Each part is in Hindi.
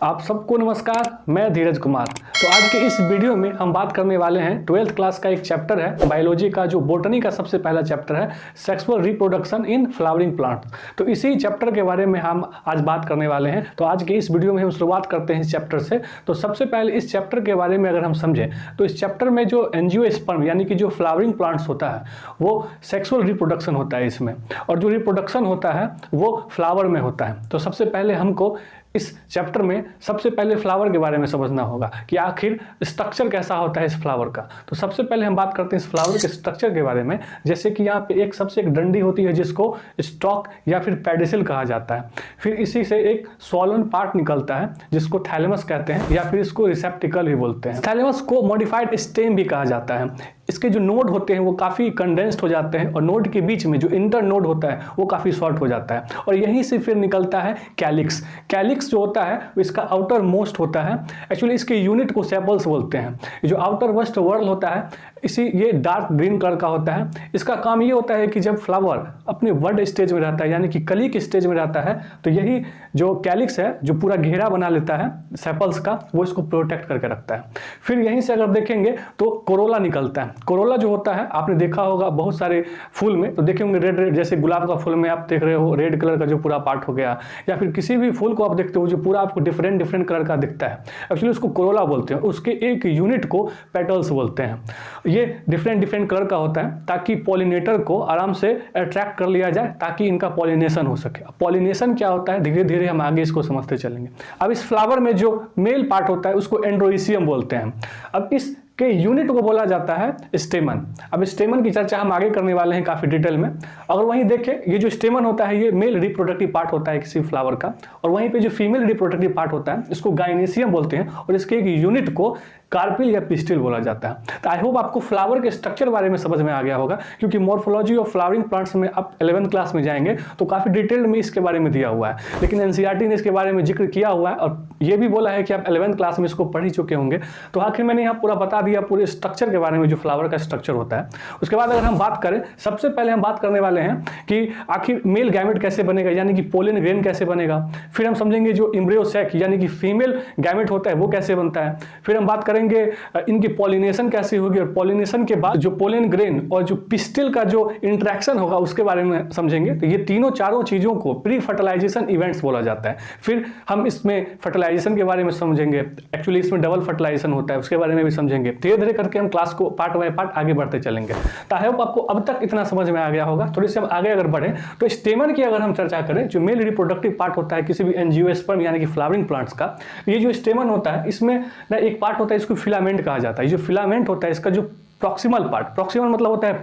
आप सबको नमस्कार, मैं धीरज कुमार। तो आज के इस वीडियो में हम बात करने वाले हैं 12th क्लास का एक चैप्टर है बायोलॉजी का, जो बोटनी का सबसे पहला चैप्टर है, sexual reproduction in flowering plants. तो इसी चैप्टर के बारे में हम आज बात करने वाले हैं। तो आज के इस वीडियो में हम शुरुआत करते हैं इस चैप्टर से। तो सबसे पहले इस चैप्टर के बारे में अगर हम समझें तो इस चैप्टर में जो एंजियोस्पर्म यानी कि जो फ्लावरिंग प्लांट्स होता है वो सेक्सुअल रिप्रोडक्शन होता है इसमें, और जो रिप्रोडक्शन होता है वो फ्लावर में होता है। तो सबसे पहले हमको इस चैप्टर में सबसे पहले फ्लावर के बारे में समझना होगा कि आखिर स्ट्रक्चर कैसा होता है इस फ्लावर का। तो सबसे पहले हम बात करते हैं इस फ्लावर के स्ट्रक्चर के बारे में। जैसे कि यहाँ पे सबसे एक डंडी होती है जिसको स्टॉक या फिर पेडिसिल कहा जाता है। फिर इसी से एक स्वॉलन पार्ट निकलता है जिसको थैलेमस कहते हैं, या फिर इसको रिसेप्टिकल भी बोलते हैं। थैलेमस को मॉडिफाइड स्टेम भी कहा जाता है। इसके जो नोड होते हैं वो काफ़ी कंडेंस्ड हो जाते हैं, और नोड के बीच में जो इंटर नोड होता है वो काफ़ी शॉर्ट हो जाता है, और यहीं से फिर निकलता है कैलिक्स। कैलिक्स जो होता है वो इसका आउटर मोस्ट होता है। एक्चुअली इसके यूनिट को सेपल्स बोलते हैं। जो आउटर वेस्ट वर्ल होता है ये डार्क ग्रीन कलर का होता है। इसका काम ये होता है कि जब फ्लावर अपने बड स्टेज में रहता है यानी कि कली के स्टेज में रहता है तो यही जो कैलिक्स है जो पूरा घेरा बना लेता है सेपल्स का, वो इसको प्रोटेक्ट करके रखता है। फिर यहीं से अगर देखेंगे तो कोरोला निकलता है। कोरोला जो होता है आपने देखा होगा बहुत सारे फूल में, तो देखे होंगे रेड रेड, जैसे गुलाब का फूल में आप देख रहे हो रेड कलर का जो पूरा पार्ट हो गया, या फिर किसी भी फूल को आप देखते हो जो पूरा आपको डिफरेंट डिफरेंट कलर का दिखता है, एक्चुअली उसको कोरोला बोलते हैं। उसके एक यूनिट को पेटल्स बोलते हैं। ये डिफरेंट डिफरेंट कलर का होता है ताकि पॉलिनेटर को आराम से अट्रैक्ट कर लिया जाए ताकि इनका पॉलिनेशन हो सके। पॉलिनेशन क्या होता है धीरे धीरे हम आगे इसको समझते चलेंगे। अब इस फ्लावर में जो मेल पार्ट होता है उसको एंड्रोइसियम बोलते हैं। अब इस के यूनिट को बोला जाता है स्टेमन। अब स्टेमन की चर्चा हम आगे करने वाले हैं काफी डिटेल में। अगर वहीं देखें ये जो स्टेमन होता है ये मेल रिप्रोडक्टिव पार्ट होता है किसी फ्लावर का, और वहीं पे जो फीमेल रिप्रोडक्टिव पार्ट होता है इसको गाइनेसियम बोलते हैं, और इसके एक यूनिट को कार्पिल या पिस्टिल बोला जाता है। तो आई होप आपको फ्लावर के स्ट्रक्चर बारे में समझ में आ गया होगा, क्योंकि मॉर्फोलॉजी ऑफ फ्लावरिंग प्लांट्स में आप 11th क्लास में जाएंगे तो काफी डिटेल में इसके बारे में दिया हुआ है, लेकिन एनसीईआरटी ने इसके बारे में जिक्र किया हुआ है और ये भी बोला है कि आप 11th क्लास में इसको पढ़ ही चुके होंगे। तो आखिर मैंने यहाँ पूरा बता दिया पूरे स्ट्रक्चर के बारे में जो फ्लावर का स्ट्रक्चर होता है। उसके बाद अगर हम बात करें, सबसे पहले हम बात करने वाले हैं कि आखिर मेल गैमेट कैसे बनेगा यानी कि पोलन ग्रेन कैसे बनेगा। फिर हम समझेंगे जो एम्ब्रियो सैक यानी कि फीमेल गैमेट होता है वो कैसे बनता है। फिर हम बात करेंगे इनकी पॉलिनेशन कैसे होगी, और पॉलिनेशन के बाद जो पोलन ग्रेन और जो पिस्टिल का जो इंटरेक्शन होगा उसके बारे में समझेंगे। तो ये तीनों चारों चीजों को प्री फर्टिलाइजेशन इवेंट्स बोला जाता है। फिर हम इसमें फर्टिलाइजेशन के बारे में समझेंगे, एक्चुअली इसमें डबल फर्टिलाइजेशन होता है उसके बारे में भी समझेंगे। धीरे धीरे करके हम क्लास को पार्ट बाय पार्ट आगे बढ़ते चलेंगे। तो आई होप आपको अब तक इतना समझ में आ गया होगा। थोड़ी सी हम आगे अगर बढ़े तो स्टेमन की अगर हम चर्चा करें, जो मेल रिप्रोडक्टिव पार्ट होता है किसी भी एंजियोस्पर्म यानी कि फ्लावरिंग प्लांट्स का, ये जो स्टेमन होता है इसमें ना एक पार्ट होता है इसको फिलामेंट कहा जाता है। जो फिलामेंट होता है इसका जो प्रॉक्सिमल पार्ट, प्रॉक्सिमल मतलब होता है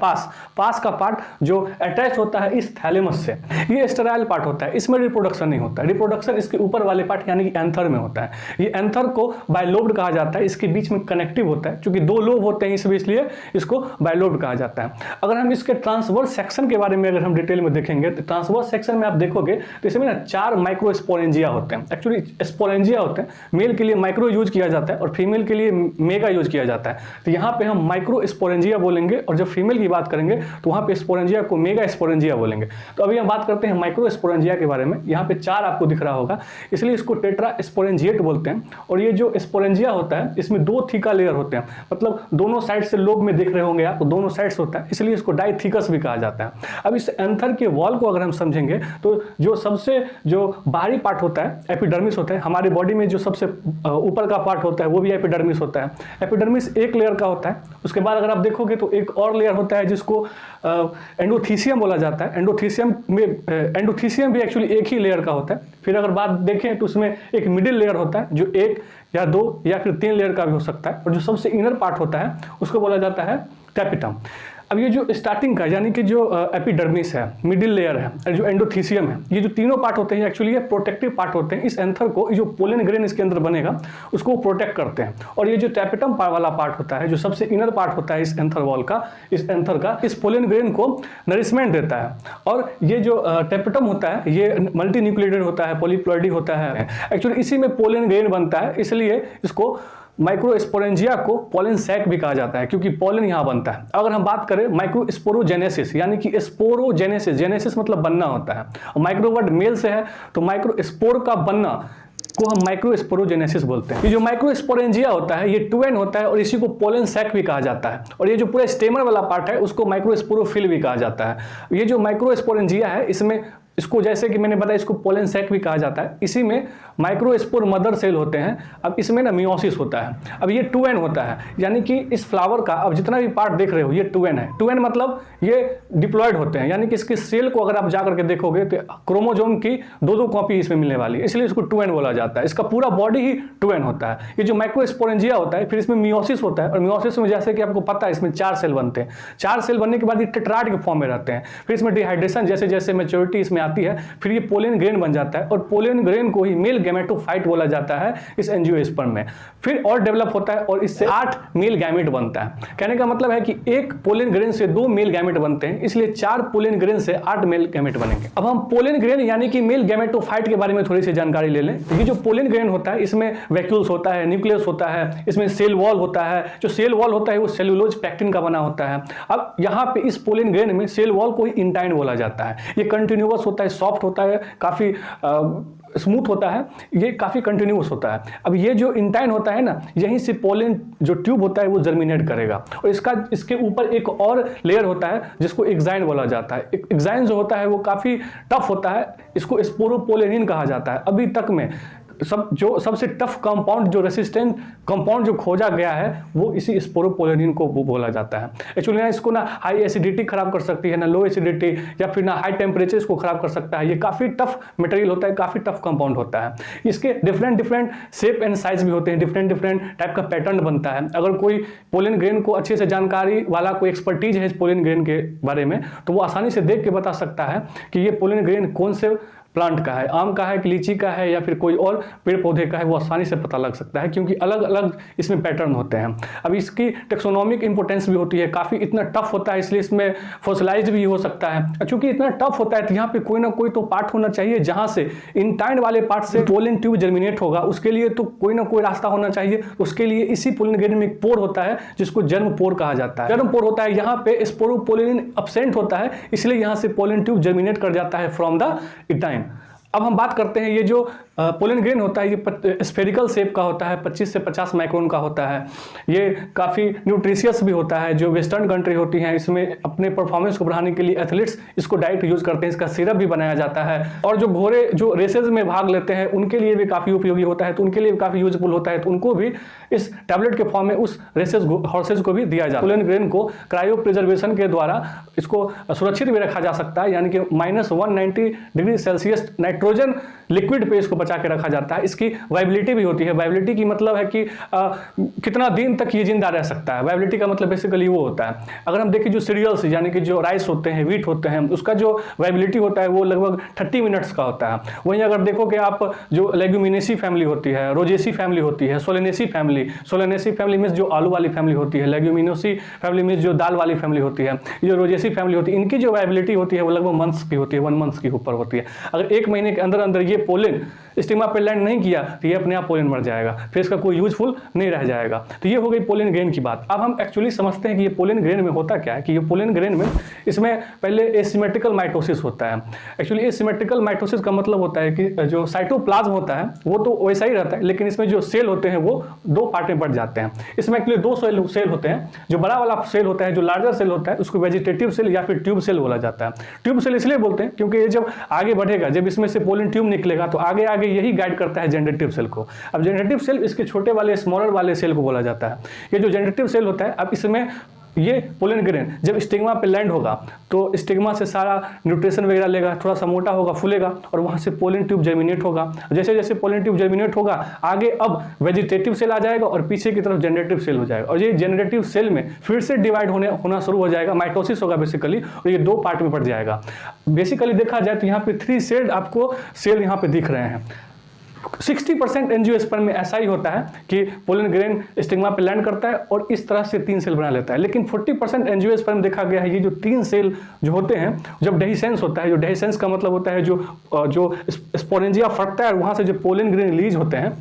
पास का पार्ट जो अटैच होता है इस थैलेमस से, ये स्टेराइल पार्ट होता है। इसमें रिप्रोडक्शन नहीं होता है। रिप्रोडक्शन इसके ऊपर वाले पार्ट यानी कि एंथर में होता है। ये एंथर को बायलोब्ड कहा जाता है। इसके बीच में कनेक्टिव होता है, क्योंकि दो लोब होते हैं इसलिए इसको बायलोब्ड कहा जाता है। अगर हम इसके ट्रांसवर्स सेक्शन के बारे में अगर हम डिटेल में देखेंगे तो ट्रांसवर्स सेक्शन में आप देखोगे तो इसमें ना 4 माइक्रो स्पोरेंजिया होते हैं। एक्चुअली स्पोरेंजिया होते हैं, मेल के लिए माइक्रो यूज किया जाता है और फीमेल के लिए मेगा यूज किया जाता है। तो यहाँ पे हम माइक्रो स्पोरेंजिया बोलेंगे, और जब फीमेल की बात करेंगे तो वहां पे स्पोरेंजिया को मेगा स्पोरेंजिया बोलेंगे। तो अभी हम बात करते हैं माइक्रो स्पोरेंजिया के बारे में। यहाँ पे 4 आपको दिख रहा होगा, इसलिए इसको टेट्रा स्पोरेंजिएट बोलते हैं। और ये जो स्पोरेंजिया होता है इसमें 2 थीका लेयर होते हैं, मतलब दोनों साइड से लोब में देख रहे होंगे आप, तो दोनों साइड्स होता है, इसलिए इसको डाइथीकस भी कहा जाता है। अब इस एंथर के वॉल को अगर हम समझेंगे तो जो सबसे जो बाहरी पार्ट होता है एपिडर्मिस होता है। हमारी बॉडी में जो सबसे ऊपर का पार्ट होता है वो भी एपिडर्मिस होता है। एपिडर्मिस एक लेयर का होता है। उसके बाद अगर आप देखोगे तो एक और लेयर होता है जिसको एंडोथीसियम बोला जाता है। एंडोथीसियम भी एक्चुअली एक ही लेयर का होता है। फिर अगर बात देखें तो उसमें एक मिडिल लेयर होता है जो 1 या 2 या फिर 3 लेयर का भी हो सकता है, और जो सबसे इनर पार्ट होता है उसको बोला जाता है टैपिटम। अब ये जो स्टार्टिंग का यानी कि जो एपिडर्मिस है, मिडिल लेयर है, जो एंडोथीसियम है, ये जो तीनों पार्ट होते हैं एक्चुअली ये प्रोटेक्टिव पार्ट होते हैं। इस एंथर को जो पोलन ग्रेन इसके अंदर बनेगा उसको प्रोटेक्ट करते हैं। और ये जो टैपिटम वाला पार्ट होता है जो सबसे इनर पार्ट होता है इस एंथर वॉल का, इस एंथर का, इस पोलन ग्रेन को नरिशमेंट देता है। और ये जो टैपिटम होता है ये मल्टी न्यूक्लिएटेड होता है, पॉलीप्लॉइडी होता है। एक्चुअली इसी में पोलन ग्रेन बनता है, इसलिए इसको माइक्रोस्पोरेंजिया को पोलन सैक भी कहा जाता है, क्योंकि पोलन यहाँ बनता है। अगर हम बात करें माइक्रोस्पोरोजेनेसिस यानी कि स्पोरोजेनेसिस, जेनेसिस मतलब बनना होता है, और माइक्रो वर्ड मेल से है तो माइक्रोस्पोर का बनना को हम माइक्रोस्पोरोजेनेसिस बोलते हैं। ये जो माइक्रोस्पोरेंजिया होता है ये 2n होता है और इसी को पोलन सैक भी कहा जाता है। और ये जो पूरा स्टेमर वाला पार्ट है उसको माइक्रोस्पोरोफिल भी कहा जाता है। ये जो माइक्रोस्पोरेंजिया है इसमें इसको जैसे कि मैंने बताया इसको पोलन सैक भी कहा जाता है। इसी में माइक्रोस्पोर मदर सेल होते हैं। अब इसमें ना मियोसिस होता है। अब ये 2n होता है, यानी कि इस फ्लावर का अब जितना भी पार्ट देख रहे हो ये 2n है। 2n मतलब ये डिप्लॉयड होते हैं, यानी कि इसकी सेल को अगर आप जा करके देखोगे तो क्रोमोजोम की दो कॉपी इसमें मिलने वाली है, इसलिए इसको 2n बोला जाता है। इसका पूरा बॉडी ही 2n होता है। ये जो माइक्रोस्पोरेंजिया होता है फिर इसमें मियोसिस होता है और मियोसिस में जैसे कि आपको पता है इसमें 4 सेल बनते हैं। 4 सेल बनने के बाद ये टेट्राड के फॉर्म में रहते हैं। फिर इसमें डिहाइड्रेशन जैसे जैसे मैच्योरिटी इसमें आती है फिर ये पोलन ग्रेन बन जाता है और पोलन ग्रेन को ही मेल गैमेटोफाइट बोला जाता है इस एंजियोस्पर्म में। फिर और डेवलप होता है और इससे 8 मेल गैमेट बनता है। कहने का मतलब है कि एक पोलन ग्रेन से 2 मेल गैमेट बनते हैं, इसलिए 4 पोलन ग्रेन से 8 मेल गैमेट बनेंगे। अब हम पोलन ग्रेन यानी कि मेल गैमेटोफाइट के बारे में थोड़ी सी जानकारी ले लें। ये जो पोलन ग्रेन होता है इसमें वैक्यूल्स होता है, न्यूक्लियस होता है, इसमें सेल वॉल होता है। जो सेल वॉल होता है वो सेलुलोज पैक्टिन का बना होता है। अब यहाँ पे इस पोलन ग्रेन में सेल वॉल को ही इंटाइन बोला जाता है। ये कंटिन्यूअस होता है, सॉफ्ट होता है, काफी स्मूथ होता है, ये काफी कंटिन्यूअस होता है। अब ये जो इंटाइन होता है ना, यहीं से पोलन जो ट्यूब होता है वो जर्मिनेट करेगा और इसके ऊपर एक और लेयर होता है जिसको एक्साइन बोला जाता है। एक्साइन जो होता है वो काफी टफ होता है, इसको स्पोरोपोलेनिन कहा जाता है। अभी तक में सबसे टफ कंपाउंड जो रेसिस्टेंट कंपाउंड जो खोजा गया है वो इसी स्पोरोपोलेनिन को बोला जाता है। एक्चुअली ना इसको ना हाई एसिडिटी खराब कर सकती है, ना लो एसिडिटी, या फिर ना हाई टेम्परेचर इसको खराब कर सकता है। ये काफ़ी टफ मटेरियल होता है, काफ़ी टफ कंपाउंड होता है। इसके डिफरेंट शेप एंड साइज भी होते हैं, डिफरेंट टाइप का पैटर्न बनता है। अगर कोई पोलन ग्रेन को अच्छे से जानकारी वाला कोई एक्सपर्टीज है इस पोलन ग्रेन के बारे में तो वो आसानी से देख के बता सकता है कि ये पोलन ग्रेन कौन से प्लांट का है, आम का है कि लीची का है या फिर कोई और पेड़ पौधे का है, वो आसानी से पता लग सकता है क्योंकि अलग अलग इसमें पैटर्न होते हैं। अब इसकी टेक्सोनोमिक इंपोर्टेंस भी होती है, काफ़ी इतना टफ होता है इसलिए इसमें फॉसिलाइज्ड भी हो सकता है। चूंकि इतना टफ होता है तो यहाँ पे कोई ना कोई तो पार्ट होना चाहिए जहाँ से इंटाइन वाले पार्ट से पोलन ट्यूब जर्मिनेट होगा, उसके लिए तो कोई ना कोई रास्ता होना चाहिए। उसके लिए इसी पोलन ग्रेन में एक पोर होता है जिसको जर्म पोर कहा जाता है। जर्म पोर होता है, यहाँ पे स्पोरोपोलेनिन एब्सेंट होता है इसलिए यहाँ से पोलन ट्यूब जर्मिनेट कर जाता है फ्रॉम द इंटाइन। अब हम बात करते हैं ये जो पोलन ग्रेन होता है ये स्फेरिकल शेप का होता है, 25 से 50 माइक्रोन का होता है। ये काफ़ी न्यूट्रिशियस भी होता है। जो वेस्टर्न कंट्री होती हैं इसमें अपने परफॉर्मेंस को बढ़ाने के लिए एथलीट्स इसको डाइट यूज करते हैं। इसका सिरप भी बनाया जाता है और जो घोड़े जो रेसेज में भाग लेते हैं उनके लिए भी काफ़ी उपयोगी होता है, तो उनके लिए भी काफ़ी यूजफुल होता है, तो उनको भी इस टैबलेट के फॉर्म में उस रेसेज हॉर्सेज को भी दिया जाता है। पोलन ग्रेन को क्रायो प्रिजर्वेशन के द्वारा इसको सुरक्षित भी रखा जा सकता है, यानी कि -190 डिग्री सेल्सियस नाइट्रोजन लिक्विड पे इसको बचा के रखा जाता है। इसकी वाइबिलिटी भी होती है। वाइबिलिटी की मतलब है कि कितना दिन तक ये जिंदा रह सकता है। वाइबिलिटी का मतलब बेसिकली वो होता है, अगर हम देखें जो सीरियल्स यानी कि जो राइस होते हैं, वीट होते हैं, उसका जो वाइबिलिटी होता है वो लगभग 30 मिनट्स का होता है। वहीं अगर देखो कि आप जो लेग्यूमिनेसी फैमिली होती है, रोजेसी फैमिली होती है, सोलेनेसी फैमिली में जो आलू वाली फैमिली होती है, लेग्यूमिनोसी फैमिली में जो दाल वाली फैमिली होती है, जो रोजेसी फैमिली होती है, इनकी जो वाइबिलिटी होती है वो लगभग मंथ्स की होती है, 1 मंथ की ऊपर होती है। अगर 1 महीने के अंदर ये पोलन स्टिग्मा पे लैंड नहीं किया तो ये अपने आप पोलन मर जाएगा, फिर इसका कोई यूजफुल नहीं रह जाएगा। तो ये हो गई पोलन ग्रेन की बात। अब हम एक्चुअली समझते हैं कि ये पोलन ग्रेन में होता क्या है, कि ये पोलन ग्रेन में इसमें पहले एसिमेट्रिकल माइटोसिस होता है। एक्चुअली एसिमेट्रिकल माइटोसिस का मतलब होता है कि जो साइटोप्लाज्म होता है वो तो वैसा ही रहता है, लेकिन इसमें जो सेल होते हैं वो 2 पार्ट में बढ़ जाते हैं। इसमें एक्चुअली 2 सेल होते हैं। जो बड़ा वाला सेल होता है, जो लार्जर सेल होता है, उसको वेजिटेटिव सेल या फिर ट्यूब सेल बोला जाता है। ट्यूब सेल इसलिए बोलते हैं क्योंकि ये जब आगे बढ़ेगा, जब इसमें से पोलन ट्यूब निकलेगा तो आगे आगे यही गाइड करता है जनरेटिव सेल को। अब जनरेटिव सेल इसके छोटे वाले स्मॉलर वाले सेल को बोला जाता है। ये जो जनरेटिव सेल होता है, अब इसमें ये पोलन ग्रेन जब स्टिग्मा पे लैंड होगा तो स्टिग्मा से सारा न्यूट्रिशन वगैरह लेगा, थोड़ा सा मोटा होगा, फूलेगा और वहाँ से पोलन ट्यूब जर्मिनेट होगा। जैसे जैसे पोलन ट्यूब जर्मिनेट होगा आगे अब वेजिटेटिव सेल आ जाएगा और पीछे की तरफ जनरेटिव सेल हो जाएगा और ये जनरेटिव सेल में फिर से डिवाइड होना शुरू हो जाएगा, माइटोसिस होगा बेसिकली, और ये 2 पार्ट में बढ़ जाएगा। बेसिकली देखा जाए तो यहाँ पे 3 सेल आपको सेल यहाँ पे दिख रहे हैं। 60% एंजियोस्पर्म में ऐसा ही होता है कि पोलन ग्रेन स्टिग्मा पे लैंड करता है और इस तरह से 3 सेल बना लेता है, लेकिन 40% एंजियोस्पर्म देखा गया है ये जो 3 सेल जो होते हैं, जब डेहिसेंस होता है, जो डेहिसेंस का मतलब होता है जो स्पोरेंजिया फटता है और वहाँ से जो पोलन ग्रेन रिलीज होते हैं,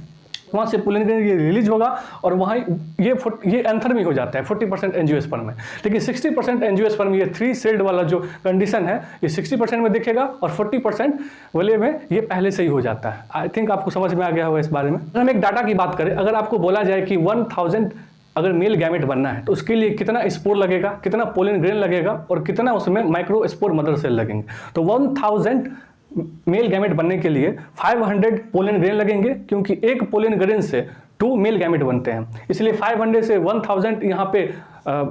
वहाँ से पोलन ग्रेन ये रिलीज होगा और वहाँ ये एंथर में हो जाता है 40% एंजियोस्पर्म में। लेकिन 60% एंजियोस्पर्म ये 3 सेल्ड वाला जो कंडीशन है ये 60% में दिखेगा और 40% वाले में ये पहले से ही हो जाता है। आई थिंक आपको समझ में आ गया होगा इस बारे में। हम एक डाटा की बात करें, अगर आपको बोला जाए कि 1000 अगर मेल गैमेट बनना है तो उसके लिए कितना स्पोर लगेगा, कितना पोलन ग्रेन लगेगा और कितना उसमें माइक्रो स्पोर मदर सेल लगेंगे, तो 1000 मेल गैमेट बनने के लिए 500 पोलन ग्रेन लगेंगे, क्योंकि एक पोलन ग्रेन से 2 मेल गैमेट बनते हैं। इसलिए 500 से 1000 यहाँ पे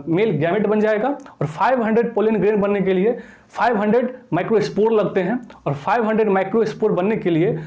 मेल गैमेट बन जाएगा और 500 पोलन ग्रेन बनने के लिए 500 माइक्रो स्पोर लगते हैं और 500 माइक्रो स्पोर बनने के लिए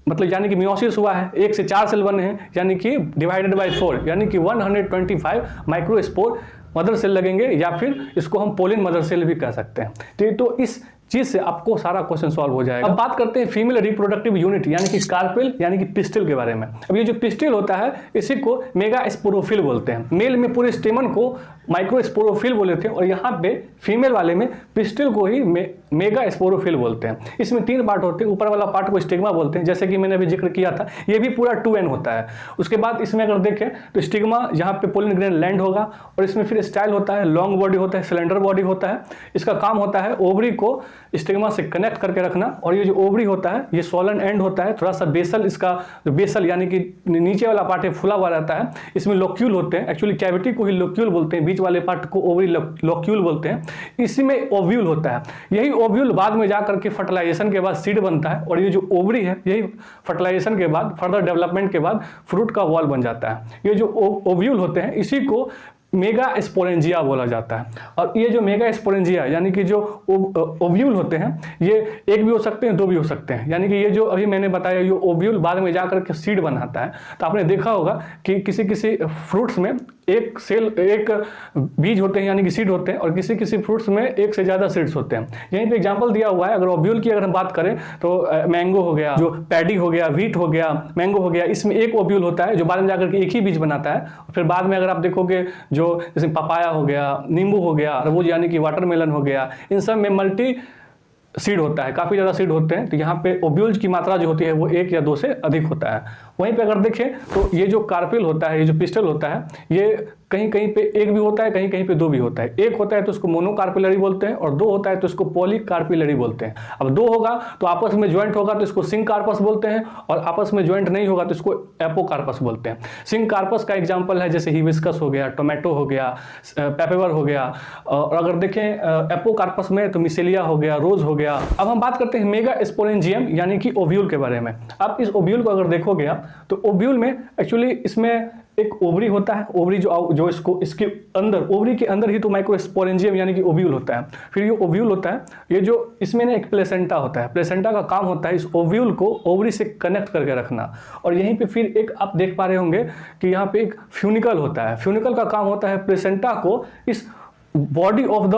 मतलब यानी कि मियोसिस हुआ है, 1 से 4 सेल बने हैं, यानी कि डिवाइडेड बाय 4 यानी कि 125 माइक्रो स्पोर मदर सेल लगेंगे, या फिर इसको हम पोलिन मदर सेल भी कह सकते हैं। तो इस चीज से आपको सारा क्वेश्चन सॉल्व हो जाएगा। अब बात करते हैं फीमेल रिप्रोडक्टिव यूनिट यानी कि कार्पेल यानी कि पिस्टिल के बारे में। अब ये जो पिस्टिल होता है इसी को मेगा स्पोरोफिल बोलते हैं। मेल में पूरे स्टेमन को माइक्रो स्पोरोफिल बोले थे और यहाँ पे फीमेल वाले में पिस्टिल को ही मेगा स्पोरोफिल बोलते हैं। इसमें 3 पार्ट होते हैं, ऊपर वाला पार्ट को स्टिग्मा बोलते हैं, जैसे कि मैंने अभी जिक्र किया था, ये भी पूरा 2n होता है। उसके बाद इसमें अगर देखें तो स्टिग्मा यहाँ पे पोलन ग्रेन लैंड होगा और इसमें फिर स्टाइल होता है, लॉन्ग बॉडी होता है, सिलेंडर बॉडी होता है। इसका काम होता है ओवरी को स्टिग्मा से कनेक्ट करके रखना, और ये जो ओवरी होता है ये सोलन एंड होता है, थोड़ा सा बेसल, इसका बेसल यानी कि नीचे वाला पार्ट है फुला हुआ रहता है, इसमें लोक्यूल होते हैं, एक्चुअली कैविटी को ही लोक्यूल बोलते हैं, बीच वाले पार्ट को ओवरी लोक्यूल बोलते हैं। इसी में ओव्यूल होता है, यही ओव्यूल बाद में जाकर के फर्टिलाइजेशन के बाद सीड बनता है और ये जो ओवरी है यही फर्टिलाइजेशन के बाद फर्दर डेवलपमेंट के बाद फ्रूट का वॉल बन जाता है। ये जो ओव्यूल होते हैं इसी को मेगा स्पोरेंजिया बोला जाता है। और ये जो मेगा स्पोरेंजिया यानी कि जो ओव्यूल होते हैं ये 1 भी हो सकते हैं, 2 भी हो सकते हैं, यानी कि ये जो अभी मैंने बताया ये ओव्यूल बाद में जाकर के सीड बनाता है। तो आपने देखा होगा कि किसी किसी फ्रूट्स में एक बीज होते हैं यानी कि सीड होते हैं और किसी किसी फ्रूट्स में 1 से ज़्यादा सीड्स होते हैं। यहीं पे एग्जांपल दिया हुआ है, अगर ओव्यूल की अगर हम बात करें तो मैंगो हो गया, जो पैडी हो गया, व्हीट हो गया, मैंगो हो गया, इसमें 1 ओव्यूल होता है जो बाद में जाकर के एक ही बीज बनाता है। फिर बाद में अगर आप देखोगे जो जैसे पपाया हो गया, नींबू हो गया, तरबूज यानी कि वाटरमेलन हो गया, इन सब में मल्टी सीड होता है, काफ़ी ज़्यादा सीड होते हैं। तो यहाँ पे ओव्यूल्स की मात्रा जो होती है वो 1 या 2 से अधिक होता है। वहीं पे अगर देखें तो ये जो कार्पेल होता है, ये जो पिस्टल होता है, ये कहीं कहीं पे 1 भी होता है, कहीं कहीं पे 2 भी होता है। 1 होता है तो उसको मोनोकार्पिलरी बोलते हैं और 2 होता है तो इसको पॉलीकार्पिलरी बोलते हैं। अब 2 होगा तो आपस में ज्वाइंट होगा तो इसको सिंकार्पस बोलते हैं और आपस में ज्वाइंट नहीं होगा तो इसको एपोकार्पस बोलते हैं। सिंकार्पस का एग्जाम्पल है जैसे हिबिस्कस हो गया, टोमेटो हो गया, पेपेवर हो गया, और अगर देखें एपोकार्पस में तो मिसेलिया हो गया, रोज हो गया। अब हम बात करते हैं मेगा स्पोरेंजियम यानी कि ओव्यूल के बारे में। अब इस ओव्यूल को अगर देखोगे आप तो ओव्यूल में एक्चुअली इसमें एक ओवरी होता है, ओवरी जो इसके अंदर, ओवरी के अंदर ही तो माइक्रोस्पोरेंजियम यानी कि ओव्यूल होता है। फिर ये ओव्यूल होता है, ये जो इसमें ना एक प्लेसेंटा होता है, प्लेसेंटा का काम होता है इस ओव्यूल को ओवरी से कनेक्ट करके रखना। और यहीं पे फिर एक आप देख पा रहे होंगे कि यहाँ पे एक फ्यूनिकल होता है, फ्यूनिकल का काम होता है प्लेसेंटा को इस बॉडी ऑफ द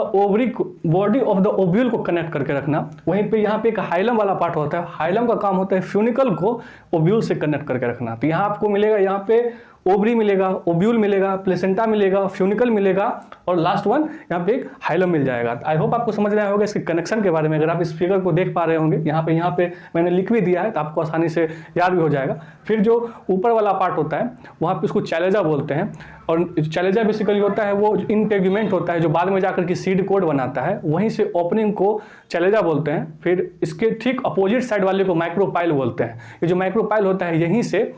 ओव्यूल को कनेक्ट करके रखना। वहीं पे यहाँ पे एक हाइलम वाला पार्ट होता है, हाइलम का काम होता है फ्यूनिकल को ओव्यूल से कनेक्ट करके रखना। तो यहाँ आपको मिलेगा, यहाँ पे ओवरी मिलेगा, ओव्यूल मिलेगा, प्लेसेंटा मिलेगा, फ्यूनिकल मिलेगा और लास्ट वन यहाँ पे एक हाइलम मिल जाएगा। आई होप आपको समझ में आया होगा इसके कनेक्शन के बारे में। अगर आप इस फिगर को देख पा रहे होंगे, यहाँ पे मैंने लिख भी दिया है तो आपको आसानी से याद भी हो जाएगा। फिर जो ऊपर वाला पार्ट होता है वहाँ पे उसको चैलेजा बोलते हैं और चैलेजा बेसिकली होता है वो इंटेगुमेंट होता है जो बाद में जाकर के सीड कोड बनाता है, वहीं से ओपनिंग को चैलेजा बोलते हैं। फिर इसके ठीक अपोजिट साइड वाले को माइक्रोपाइल बोलते हैं। ये जो माइक्रोपाइल होता है यहीं से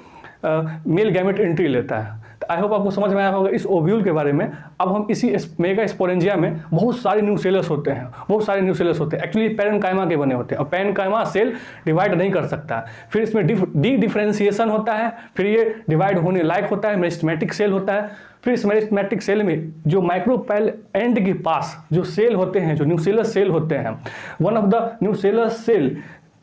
मेल गैमेट एंट्री लेता है। तो आई होप आपको समझ में आया होगा इस ओव्यूल के बारे में। अब हम इसी मेगा स्पोरेंजिया में बहुत सारे न्यूसेलस होते हैं, एक्चुअली पैरेन्काइमा के बने होते हैं और पैरेन्काइमा सेल डिवाइड नहीं कर सकता। फिर इसमें डी डिफरेंशिएशन होता है, फिर ये डिवाइड होने लायक होता है, मेरिस्टेमेटिक सेल होता है। फिर इस मेरिस्टेमेटिक सेल में जो माइक्रोपाइल एंड के पास जो सेल होते हैं, जो न्यूसेलस सेल होते हैं, one of the nucellus cell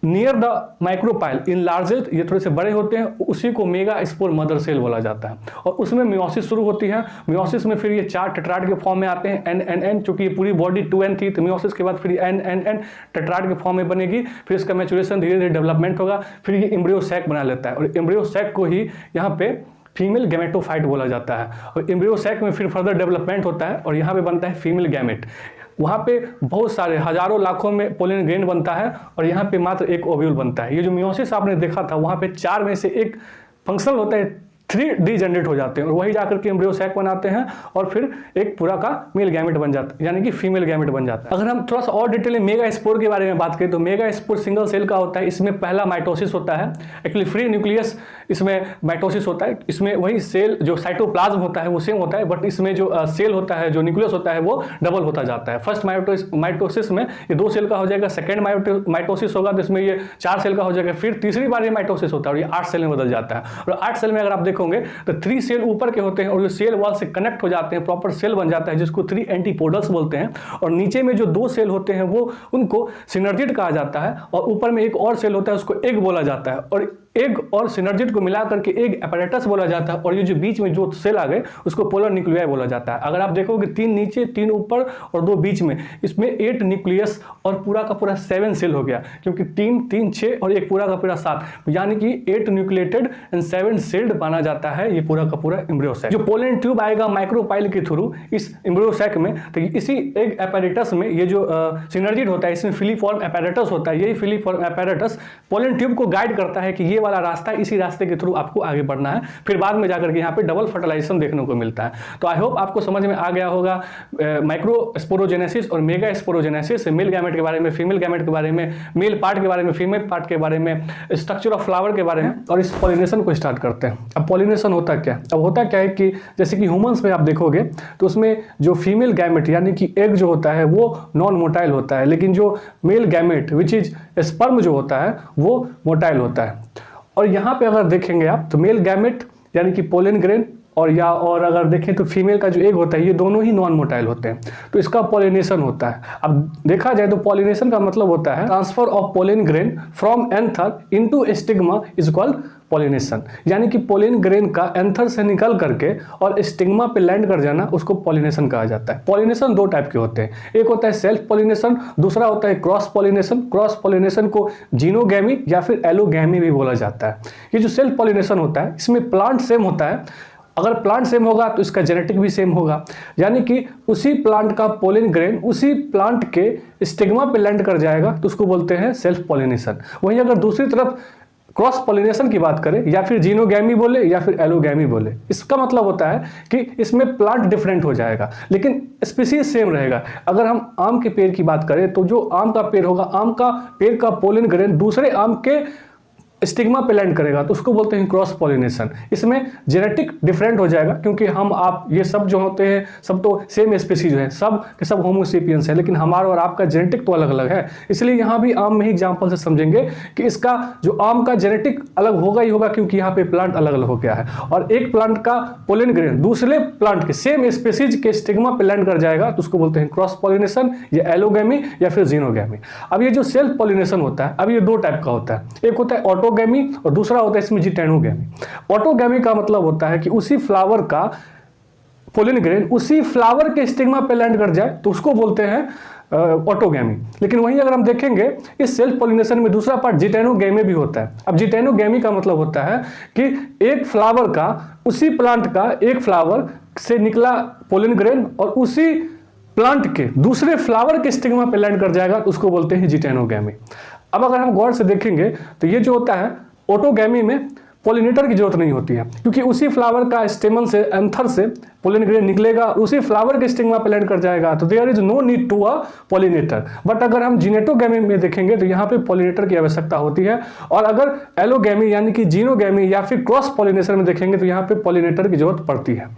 near the micropyle in largest, ये थोड़े से बड़े होते हैं, उसी को मेगा स्पोर मदर सेल बोला जाता है। और उसमें मियोसिस शुरू होती है। मियोसिस में फिर ये 4 टेट्राड के फॉर्म में आते हैं, एन, चूंकि ये पूरी बॉडी 2n थी तो मियोसिस के बाद फिर एन टेट्राड के फॉर्म में बनेगी। फिर इसका मैचुरेशन धीरे धीरे डेवलपमेंट होगा, फिर ये एम्ब्रियो सैक बना लेता है और एम्ब्रियो सैक को ही यहाँ पे फीमेल गैमेटोफाइट बोला जाता है। और एम्ब्रियो सैक में फिर फर्दर डेवलपमेंट होता है और यहाँ पे बनता है फीमेल गैमेट। वहाँ पे बहुत सारे हजारों लाखों में पोलन ग्रेन बनता है और यहाँ पे मात्र एक ओव्यूल बनता है। ये जो मियोसिस आपने देखा था वहाँ पे 4 में से 1 फंक्शनल होता है 3D जनरेट हो जाते हैं और वही जाकर के एम्ब्रियो सैक बनाते हैं और फिर एक पूरा का मेल गैमेट बन जाता है, यानी कि फीमेल गैमेट बन जाता है। अगर हम थोड़ा सा और डिटेल में मेगा स्पोर के बारे में बात करें तो मेगा स्पोर सिंगल सेल का होता है। इसमें पहला माइटोसिस होता है, एक्चुअली फ्री न्यूक्लियस इसमें माइटोसिस होता है। इसमें वही सेल जो साइटोप्लाज्म होता है वो सेम होता है, बट इसमें जो सेल होता है, जो न्यूक्लियस होता है वो डबल होता जाता है। फर्स्ट माइटोसिस में ये 2 सेल का हो जाएगा, सेकेंड माइटोसिस होगा तो इसमें ये 4 सेल का हो जाएगा, फिर तीसरी बार ये माइटोसिस होता है और ये 8 सेल में बदल जाता है। और 8 सेल में अगर आप देखोगे तो 3 सेल ऊपर के होते हैं और जो सेल वॉल से कनेक्ट हो जाते हैं, प्रॉपर सेल बन जाता है जिसको 3 एंटीपोडल्स बोलते हैं। और नीचे में जो 2 सेल होते हैं वो उनको सिनर्जिड कहा जाता है और ऊपर में एक और सेल होता है उसको एग बोला जाता है। और एग और सिनर्जिड को मिला करके एग एपैरेटस बोला जाता है। और ये जो बीच में जो सेल आ गए उसको पोलर न्यूक्लियाई बोला जाता है। अगर आप देखोगे 3 नीचे 3 ऊपर और 2 बीच में, इसमें 8 न्यूक्लियस और पूरा का पूरा 7 सेल हो गया, क्योंकि 3 3 6 और एक पूरा का पूरा 7, यानी कि 8 न्यूक्लिएटेड एंड 7 सेल्ड माना जाता है ये पूरा का पूरा एम्ब्रियो सैक। जो पोलन ट्यूब आएगा माइक्रोपाइल के थ्रू इस एम्ब्रियो सैक में, तो इसी एग एपैरेटस में ये जो सिनर्जिड होता है इसमें फिलीफॉर्म एपैरेटस होता है। यही फिलीफॉर्म एपैरेटस पोलन ट्यूब को गाइड करता है कि ये वाला रास्ता, इसी रास्ते के थ्रू आपको आगे बढ़ना है। फिर बाद में जाकर के यहाँ पे डबल फर्टिलाइजेशन देखने को मिलता है। तो आई होप आपको समझ में आ गया होगा माइक्रो स्पोरोजेनेसिस और मेगा स्पोरोजेनेसिस, मेल गैमेट के बारे में, फीमेल गैमेट के बारे में, मेल पार्ट के बारे में, फीमेल पार्ट के बारे में, स्ट्रक्चर ऑफ फ्लावर के बारे में। और इस पॉलिनेशन को स्टार्ट करते हैं। अब पॉलिनेशन होता क्या? अब होता क्या है कि जैसे कि ह्यूमंस में आप देखोगे तो उसमें जो फीमेल गैमेट यानी कि एग जो होता है वो नॉन मोटाइल होता है, लेकिन जो male gamete which is sperm जो होता है वो मोटाइल होता है। और यहाँ पे अगर देखेंगे आप तो मेल गैमेट यानी कि पोलन ग्रेन और अगर देखें तो फीमेल का जो एग होता है ये दोनों ही नॉन मोटाइल होते हैं, तो इसका पॉलिनेशन होता है। अब देखा जाए तो पॉलिनेशन का मतलब होता है transfer of pollen grain from anther into stigma is called pollination, यानी कि पोलन ग्रेन का एंथर से निकल करके और स्टिग्मा पे लैंड कर जाना, उसको पॉलिनेशन कहा जाता है। पॉलिनेशन 2 टाइप के होते हैं, एक होता है सेल्फ पॉलिनेशन, दूसरा होता है क्रॉस पॉलिनेशन। क्रॉस पॉलिनेशन को जीनोगैमी या फिर एलोगैमी भी बोला जाता है। ये जो सेल्फ पॉलिनेशन होता है इसमें प्लांट सेम होता है, अगर प्लांट सेम होगा तो इसका जेनेटिक भी सेम होगा, यानी कि उसी प्लांट का पोलन ग्रेन उसी प्लांट के स्टिग्मा पे लैंड कर जाएगा तो उसको बोलते हैं सेल्फ पॉलिनेशन। वहीं अगर दूसरी तरफ क्रॉस पॉलिनेशन की बात करें या फिर जीनोगैमी बोले या फिर एलोगैमी बोले, इसका मतलब होता है कि इसमें प्लांट डिफरेंट हो जाएगा लेकिन स्पीसीज सेम रहेगा। अगर हम आम के पेड़ की बात करें तो जो आम का पेड़ होगा, आम का पेड़ का पोलन ग्रेन दूसरे आम के स्टिग्मा पे लैंड करेगा तो उसको बोलते हैं क्रॉस पॉलिनेशन। इसमें जेनेटिक डिफरेंट हो जाएगा क्योंकि हम आप ये सब जो होते हैं सब तो सेम स्पीसीज है, सब के सब होमोसेपियंस है, लेकिन हमारा और आपका जेनेटिक तो अलग अलग है। इसलिए यहाँ भी आम में ही एग्जाम्पल से समझेंगे कि इसका जो आम का जेनेटिक अलग होगा ही होगा क्योंकि यहाँ पे प्लांट अलग अलग हो गया है। और एक प्लांट का पोलन ग्रेन दूसरे प्लांट के सेम स्पीसीज के स्टिग्मा पे लैंड कर जाएगा तो उसको बोलते हैं क्रॉस पॉलिनेशन या एलोगैमी या फिर जीनोगैमी। अब ये जो सेल्फ पॉलिनेशन होता है, अब ये 2 टाइप का होता है, एक होता है ऑटोगैमी और दूसरा होता है इसमें जिटेनोगैमी। ऑटोगैमी का मतलब होता है कि उसी फ्लावर का पोलन ग्रेन उसी फ्लावर के स्टिग्मा पे लैंड कर जाए तो उसको बोलते हैं ऑटोगैमी। लेकिन वहीं अगर हम देखेंगे इस सेल्फ पॉलिनेशन में दूसरा पार्ट जिटेनोगैमी भी होता है। अब जिटेनोगैमी का मतलब होता है कि एक फ्लावर का उसी प्लांट का एक फ्लावर से निकला पोलन ग्रेन और उसी प्लांट के दूसरे फ्लावर के स्टिग्मा पे लैंड कर जाएगा तो उसको बोलते हैं जिटेनोगैमी। अब अगर हम गौर से देखेंगे तो ये जो होता है ऑटोगैमी में पॉलिनेटर की जरूरत नहीं होती है क्योंकि उसी फ्लावर का स्टेमन से एंथर से पोलन ग्रेन निकलेगा, उसी फ्लावर के स्टिग्मा पे लैंड कर जाएगा, तो there is no need to a pollinator. But अगर हम जिनेटोगैमी में देखेंगे तो यहाँ पे पॉलिनेटर की आवश्यकता होती है। और अगर एलोगैमी यानी कि जीनोगैमी या फिर क्रॉस पॉलिनेशन में देखेंगे तो यहाँ पे पॉलिनेटर की जरूरत पड़ती है।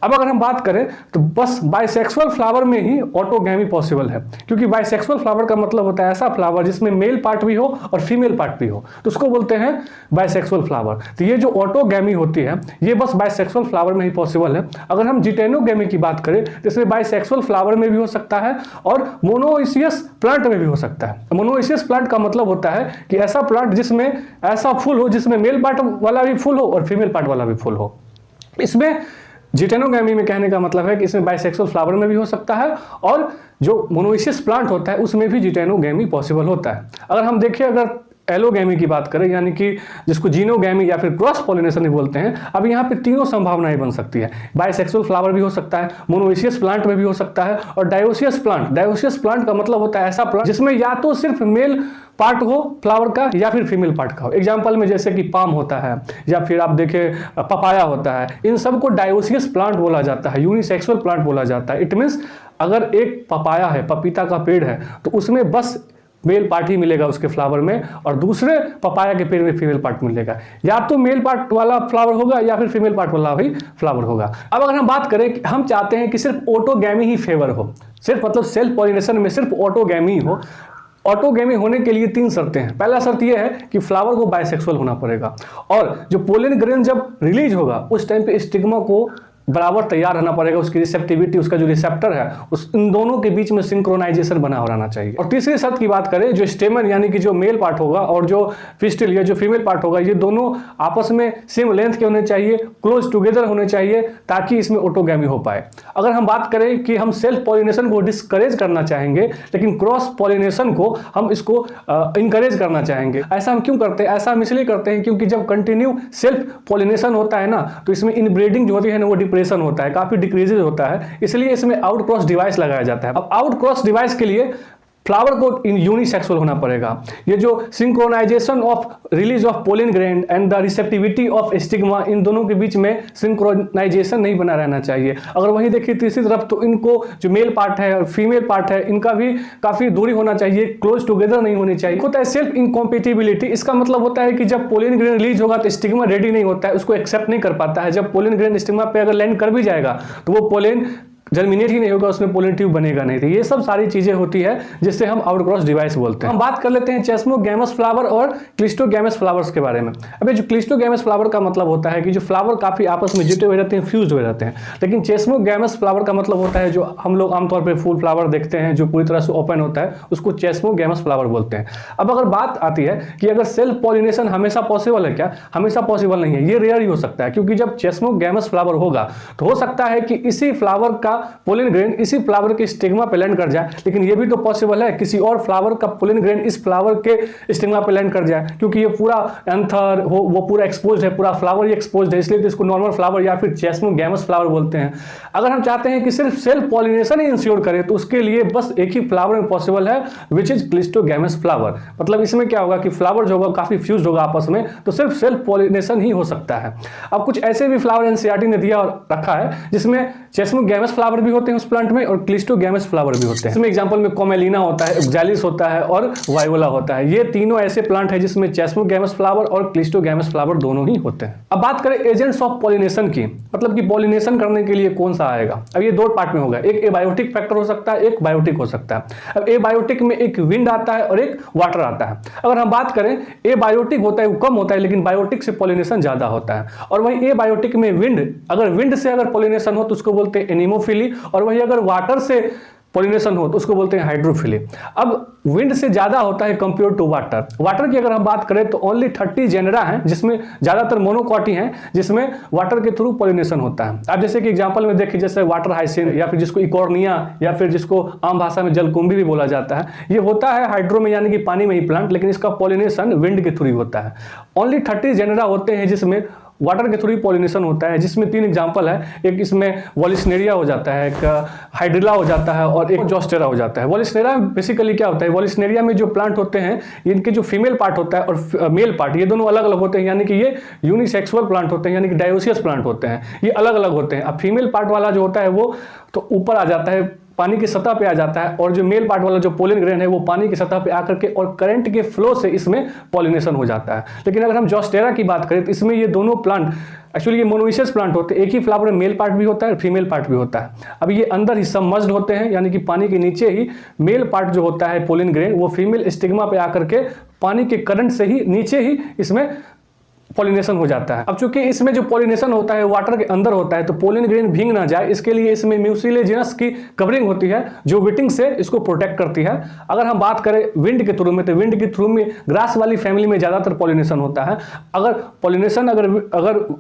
अब अगर हम बात करें तो बस बाइसेक्सुअल फ्लावर में ही ऑटोगैमी पॉसिबल है, क्योंकि बाइसेक्सुअल फ्लावर का मतलब होता है ऐसा फ्लावर जिसमें मेल पार्ट भी हो और फीमेल पार्ट भी हो, तो उसको बोलते हैं बाइसेक्सुअल फ्लावर। तो ये जो ऑटोगैमी होती है ये बस बाइसेक्सुअल फ्लावर में ही पॉसिबल है। अगर हम जिटेनोगैमी की बात करें तो इसमें बाइसेक्सुअल फ्लावर में भी हो सकता है और मोनोइसियस प्लांट में भी हो सकता है। मोनोइसियस प्लांट का मतलब होता है कि ऐसा प्लांट जिसमें ऐसा फूल हो जिसमें मेल पार्ट वाला भी फूल हो और फीमेल पार्ट वाला भी फूल हो। इसमें जिटेनोगैमी में कहने का मतलब है कि इसमें बाइसेक्सुअल फ्लावर में भी हो सकता है और जो मोनोइसियस प्लांट होता है उसमें भी जिटेनोगैमी पॉसिबल होता है। अगर हम देखें अगर एलोगैमी की बात करें, यानी कि जिसको जीनोगैमी या फिर क्रॉस पॉलिनेशन भी बोलते हैं, अब यहाँ पे तीनों संभावनाएं बन सकती है। बाइसेक्सुअल फ्लावर भी हो सकता है, मोनोइशियस प्लांट में भी हो सकता है, और डायोसियस प्लांट। डायोसियस प्लांट का मतलब होता है ऐसा प्लांट जिसमें या तो सिर्फ मेल पार्ट हो फ्लावर का या फिर फीमेल पार्ट का हो। एग्जाम्पल में जैसे कि पाम होता है या फिर आप देखें पपाया होता है, इन सबको डायोसियस प्लांट बोला जाता है, यूनिसेक्सुअल प्लांट बोला जाता है। इट मीन्स अगर एक पपाया है, पपीता का पेड़ है, तो उसमें बस मेल पार्ट ही मिलेगा उसके फ्लावर में, और दूसरे पपाया के पेड़ में फीमेल पार्ट मिलेगा। या तो मेल पार्ट वाला फ्लावर होगा या फिर फीमेल पार्ट वाला ही फ्लावर होगा। अब अगर हम बात करें कि हम चाहते हैं कि सिर्फ ऑटोगैमी ही फेवर हो, सिर्फ मतलब सेल्फ पॉलिनेशन में सिर्फ ऑटोगैमी हो। ऑटोगैमी होने के लिए 3 शर्तें हैं। पहला शर्त यह है कि फ्लावर को बाइसेक्सुअल होना पड़ेगा, और जो पोलन ग्रेन जब रिलीज होगा उस टाइम पे स्टिग्मा को बराबर तैयार रहना पड़ेगा, उसकी रिसेप्टिविटी, उसका जो रिसेप्टर है, उस इन दोनों के बीच में सिंक्रोनाइजेशन बना हो रहना चाहिए। और तीसरी शर्त की बात करें, जो स्टेमन यानी कि जो मेल पार्ट होगा और जो पिस्टिल या जो फीमेल पार्ट होगा, ये दोनों आपस में सेम लेंथ के होने चाहिए, क्लोज टुगेदर होने चाहिए, ताकि इसमें ऑटोगैमी हो पाए। अगर हम बात करें कि हम सेल्फ पॉलिनेशन को डिस्करेज करना चाहेंगे, लेकिन क्रॉस पॉलिनेशन को हम इसको इंकरेज करना चाहेंगे। ऐसा हम क्यों करते हैं? ऐसा हम इसलिए करते हैं क्योंकि जब कंटिन्यू सेल्फ पॉलिनेशन होता है ना, तो इसमें इनब्रीडिंग जो होती है ना, वो डिप्रेशन होता है, काफी डिक्रीजेज होता है, इसलिए इसमें आउट क्रॉस डिवाइस लगाया जाता है। अब आउट क्रॉस डिवाइस के लिए फ्लावर को यूनिसेक्सुअल होना पड़ेगा। ये जो synchronisation of release of pollen grain and the receptivity of stigma, इन दोनों के बीच में सिंक्रोनाइजेशन नहीं बना रहना चाहिए। अगर वहीं देखिए तीसरी तरफ, तो इनको जो मेल पार्ट है और फीमेल पार्ट है, इनका भी काफी दूरी होना चाहिए, क्लोज टुगेदर नहीं होनी चाहिए। होता है सेल्फ इनकॉम्पेटिबिलिटी। इसका मतलब होता है कि जब पोलन ग्रेन रिलीज होगा तो स्टिग्मा रेडी नहीं होता है, उसको एक्सेप्ट नहीं कर पाता है। जब पोलन ग्रेन स्टिग्मा पे अगर लैंड कर भी जाएगा तो वो पोलन जर्मिनेट ही नहीं होगा, उसमें पोलन ट्यूब बनेगा नहीं। तो ये सब सारी चीजें होती है जिससे हम आउट क्रॉस डिवाइस बोलते हैं। हम बात कर लेते हैं चेस्मोगैमस फ्लावर और क्लिस्टोगैमस फ्लावर्स के बारे में। अबे जो क्लिस्टोगैमस फ्लावर का मतलब होता है कि जो फ्लावर काफी आपस में जुटे हुए रहते हैं, फ्यूज हुए रहते हैं। लेकिन चेस्मोगैमस फ्लावर का मतलब होता है जो हम लोग आमतौर पर फूल फ्लावर देखते हैं जो पूरी तरह से ओपन होता है, उसको चेस्मोगैमस फ्लावर बोलते हैं। अब अगर बात आती है कि अगर सेल्फ पॉलिनेशन हमेशा पॉसिबल है क्या? हमेशा पॉसिबल नहीं है, ये रेयर ही हो सकता है, क्योंकि जब चेस्मोगैमस फ्लावर होगा तो हो सकता है कि इसी फ्लावर का पोलन ग्रेन इसी फ्लावर के स्टिग्मा पे लैंड कर जाए। लेकिन ये भी तो पॉसिबल है किसी और फ्लावर का पोलन ग्रेन इस फ्लावर के स्टिग्मा पे लैंड कर जाए, क्योंकि ये पूरा एंथर हो वो पूरा एक्सपोज्ड है, पूरा फ्लावर ही एक्सपोज्ड है, इसलिए तो इसको नॉर्मल फ्लावर या फिर चेस्मोगैमस फ्लावर बोलते हैं। अगर हम चाहते हैं कि सिर्फ सेल्फ पॉलिनेशन ही इंश्योर करे तो उसके लिए बस एक ही फ्लावर में पॉसिबल है, विच इज क्लिस्टोगैमस फ्लावर। मतलब इसमें क्या होगा कि फ्लावर जो होगा काफी फ्यूज्ड होगा आपस में, तो सिर्फ सेल्फ पॉलिनेशन ही हो सकता है। अब कुछ ऐसे भी फ्लावर एनसीईआरटी ने दिया और रखा है जिसमें चेस्मोगैमस फ्लावर भी होते हैं उस प्लांट में और क्लिस्टोगैमस फ्लावर भी होते हैं। इसमें एग्जांपल में कोमेलिना होता है, एक्जालिस होता है और वायोला होता है। ये तीनों ऐसे प्लांट है जिसमें चेस्मोगैमस फ्लावर और क्लिस्टोगैमस फ्लावर दोनों ही होते हैं। अब बात करें एजेंट्स ऑफ पॉलिनेशन की, मतलब कि पॉलिनेशन करने के लिए कौन सा आएगा। अब ये 2 पार्ट में होगा, एक एबायोटिक फैक्टर हो सकता है, एक बायोटिक हो सकता है। अब एबायोटिक में एक विंड आता है और एक वाटर आता है। अगर हम बात करें एबायोटिक होता है वो कम होता है, लेकिन बायोटिक से पॉलिनेशन ज्यादा होता है। और वही एबायोटिक में विंड, अगर विंड से अगर पॉलिनेशन हो तो उसको बोलते हैं एनीमोफिली, और वही अगर वाटर से पॉलिनेशन हो तो उसको बोलते हैं हाइड्रोफिली। अब विंड से ज्यादा होता है कंपेयर टू वाटर। वाटर की अगर हम बात करें तो ओनली 30 जेनरा हैं जिसमें ज्यादातर मोनोकॉटी हैं, जिसमें वाटर के थ्रू पॉलिनेशन होता है। अब जैसे कि एग्जांपल में देखिए, जैसे वाटर हाइसिन या फिर जिसको इकोर्निया या फिर जिसको आम भाषा में जलकुंभी भी बोला जाता है, ये होता है हाइड्रो में यानी कि पानी में ही प्लांट, लेकिन इसका पॉलिनेशन विंड के थ्रू होता है। ओनली 30 जेनरा होते हैं जिसमें वाटर के थ्रू पॉलिनेशन होता है, जिसमें 3 एग्जांपल है। एक इसमें वॉलिस्नेरिया हो जाता है, एक हाइड्रिला हो जाता है और एक जोस्टेरा हो जाता है। वॉलिस्नेरिया बेसिकली क्या होता है, वॉलिस्नेरिया में जो प्लांट होते हैं इनके जो फीमेल पार्ट होता है और मेल पार्ट, ये दोनों अलग अलग होते हैं, यानी कि ये यूनिसेक्सुअल प्लांट होते हैं, यानी कि डायोसियस प्लांट होते हैं, ये अलग अलग होते हैं। अब फीमेल पार्ट वाला जो होता है वो तो ऊपर आ जाता है, पानी की सतह पे आ जाता है, और जो मेल पार्ट वाला जो पोलन ग्रेन है वो पानी की सतह पे आकर के और करंट के फ्लो से इसमें पॉलिनेशन हो जाता है। लेकिन अगर हम जोस्टेरा की बात करें तो इसमें ये दोनों प्लांट एक्चुअली ये मोनोइशियस प्लांट होते हैं, एक ही फ्लावर में मेल पार्ट भी होता है फीमेल पार्ट भी होता है। अब ये अंदर ही सबमर्ज्ड होते हैं, यानी कि पानी के नीचे ही मेल पार्ट जो होता है पोलन ग्रेन वो फीमेल स्टिग्मा पे आकर के पानी के करंट से ही नीचे ही इसमें पॉलिनेशन हो जाता है। अब चूंकि इसमें जो पॉलिनेशन होता है वाटर के अंदर होता है, तो पोलन ग्रेन भीग ना जाए इसके लिए इसमें म्यूसिलेजिनस की कवरिंग होती है जो विटिंग से इसको प्रोटेक्ट करती है। अगर हम बात करें विंड के थ्रू में, तो विंड के थ्रू में ग्रास वाली फैमिली में ज्यादातर पॉलिनेशन होता है। अगर पॉलिनेशन अगर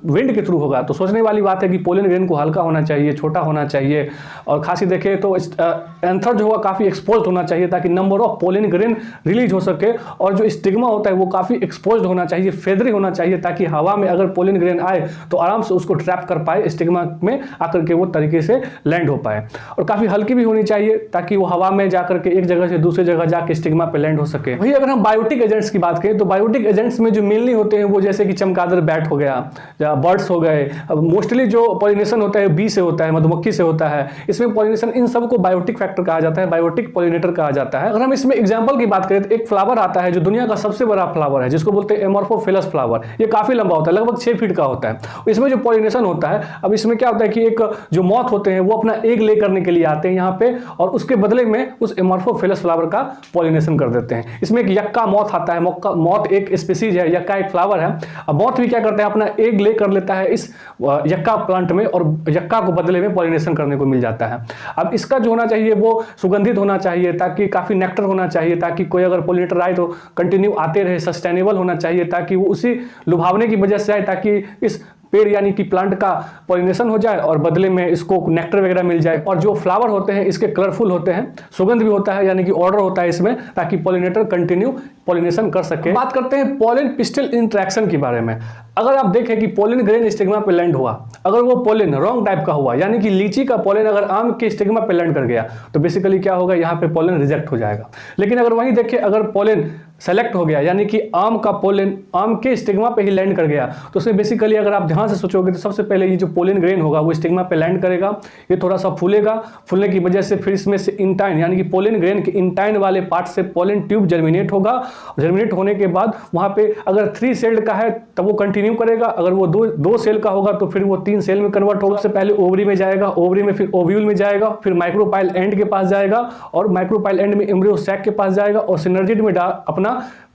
विंड के थ्रू होगा तो सोचने वाली बात है कि पोलन ग्रेन को हल्का होना चाहिए, छोटा होना चाहिए, और खासी देखें तो एंथर जो होगा काफी एक्सपोज होना चाहिए ताकि number of pollen grain release हो सके, और जो स्टिग्मा होता है वो काफी एक्सपोज होना चाहिए, फेदरी होना चाहिए, ताकि हवा में अगर पोलन ग्रेन आए तो आराम से उसको ट्रैप कर पाए, स्टिग्मा में आकर के वो तरीके से लैंड हो पाए। और काफी हल्की भी होनी चाहिए ताकि वो हवा में जाकर के एक जगह से दूसरी जगह जाके स्टिग्मा पे लैंड हो सके। वही अगर हम बायोटिक एजेंट्स की बात करें तो बायोटिक एजेंट्स में जो मेनली होते हैं वो जैसे कि चमगादड़ बैट हो गया या बर्ड्स हो गए। अब मोस्टली जो पॉलिनेशन होता है बी से होता है, मधुमक्खी से होता है, इसमें पॉलिनेशन इन सबको बायोटिक फैक्टर कहा जाता है, बायोटिक पॉलिनेटर कहा जाता है। अगर हम इसमें एग्जांपल की बात करें तो एक फ्लावर आता है जो दुनिया का सबसे बड़ा फ्लावर है जिसको बोलते हैं एमोर्फोफिलस फ्लावर। ये काफी लंबा होता है, लगभग 6 फीट का होता है। इसमें जो पॉलिनेशन होता है, अब इसमें क्या होता है कि एक जो मॉथ होते हैं वो अपना एग ले करने के लिए आते हैं यहाँ पे, और उसके बदले में उस एमोर्फोफिलस फ्लावर का पॉलिनेशन कर देते हैं। इसमें एक यक्का मॉथ आता है, मॉथ एक स्पीसीज है, यक्का एक फ्लावर है। अब मॉथ भी क्या करता है, अपना एग ले कर लेता है इस यक्का प्लांट में, और यक्का को बदले में पॉलिनेशन करने को मिल जाता है। अब इसका जो होना चाहिए वो सुगंधित होना चाहिए, ताकि काफी नेक्टर होना चाहिए, ताकि कोई अगर पॉलिनेटर आए तो कंटिन्यू आते रहे, सस्टेनेबल होना चाहिए, ताकि वो उसी लुभावने की वजह से आए, ताकि इस पेड़ यानी कि प्लांट का पॉलिनेशन हो जाए और बदले में इसको नेक्टर वगैरह मिल जाए। और जो फ्लावर होते हैं इसके कलरफुल होते हैं, सुगंध भी होता है, यानी कि ऑर्डर होता है इसमें, ताकि पॉलिनेटर कंटिन्यू पॉलिनेशन कर सके। बात करते हैं पोलन पिस्टिल इंटरेक्शन के बारे में। अगर आप देखें कि पोलन ग्रेन स्टिग्मा पे लैंड हुआ, अगर वो पोलन रॉन्ग टाइप का हुआ, यानी कि लीची का पोलन अगर आम के स्टिग्मा पे लैंड कर गया तो बेसिकली क्या होगा, यहाँ पे पोलन रिजेक्ट हो जाएगा। लेकिन अगर वहीं देखें अगर पोलन सेलेक्ट हो गया, यानी कि आम का पोलन आम के स्टिग्मा पे ही लैंड कर गया, तो उसमें बेसिकली अगर आप ध्यान से सोचोगे तो सबसे पहले ये जो पोलन ग्रेन होगा वो स्टिग्मा पे लैंड करेगा, ये थोड़ा सा फूलेगा, फूलने की वजह से फिर इसमें से इंटाइन यानी कि पोलन ग्रेन के इंटाइन वाले पार्ट से पोलन ट्यूब जर्मिनेट होगा। जर्मिनेट होने के बाद वहाँ पे अगर 3 सेल्ड का है तब वो कंटिन्यू करेगा, अगर वो दो सेल का होगा तो फिर वो 3 सेल में कन्वर्ट होगा। सबसे पहले ओवरी में जाएगा, ओवरी में फिर ओव्यूल में जाएगा, फिर माइक्रोपाइल एंड के पास जाएगा, और माइक्रोपाइल एंड में एम्ब्रियो सैक के पास जाएगा, और सिनर्जिड में अपना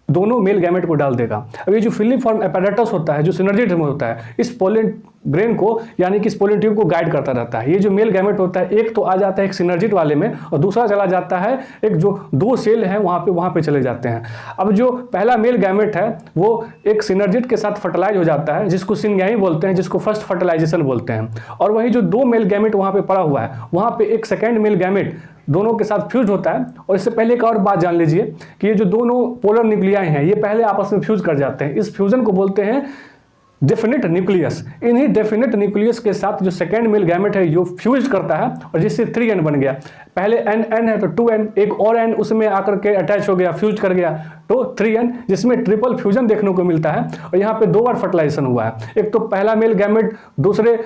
दोनों मेल गैमेट को डाल देगा। अब ये जो फिलिफॉर्म एपेरेटस होता है जो सिनर्जिड में होता है, इस पोलन ग्रेन को यानी कि इस पोलन ट्यूब को गाइड करता रहता है। ये जो मेल गैमेट होता है एक तो आ जाता है एक सिनर्जिड वाले में, और दूसरा चला जाता है एक जो 2 सेल हैं वहाँ पे चले जाते हैं। अब जो पहला मेल गैमेट है वो एक सिनर्जिड के साथ फर्टिलाइज हो जाता है, जिसको सिनगैमी बोलते हैं, जिसको फर्स्ट फर्टिलाइजेशन बोलते हैं। और वही जो 2 मेल गैमेट वहाँ पे पड़ा हुआ है, वहाँ पे एक सेकेंड मेल गैमेट दोनों के साथ फ्यूज होता है। और इससे पहले एक और बात जान लीजिए कि ये जो दोनों पोलर न्यूक्लियाई हैं ये पहले आपस में फ्यूज कर जाते हैं। इस फ्यूजन को बोलते हैं डेफिनेट न्यूक्लियस। इन्हीं डेफिनेट न्यूक्लियस के साथ जो सेकेंड मेल गैमेट है जो फ्यूज करता है, और जिससे 3n बन गया। पहले n है तो 2n, एक और n उसमें आकर के अटैच हो गया, फ्यूज कर गया, तो 3n, जिसमें ट्रिपल फ्यूजन देखने को मिलता है। और यहाँ पे 2 बार फर्टिलाइजेशन हुआ है। एक तो पहला मेल गैमेट दूसरे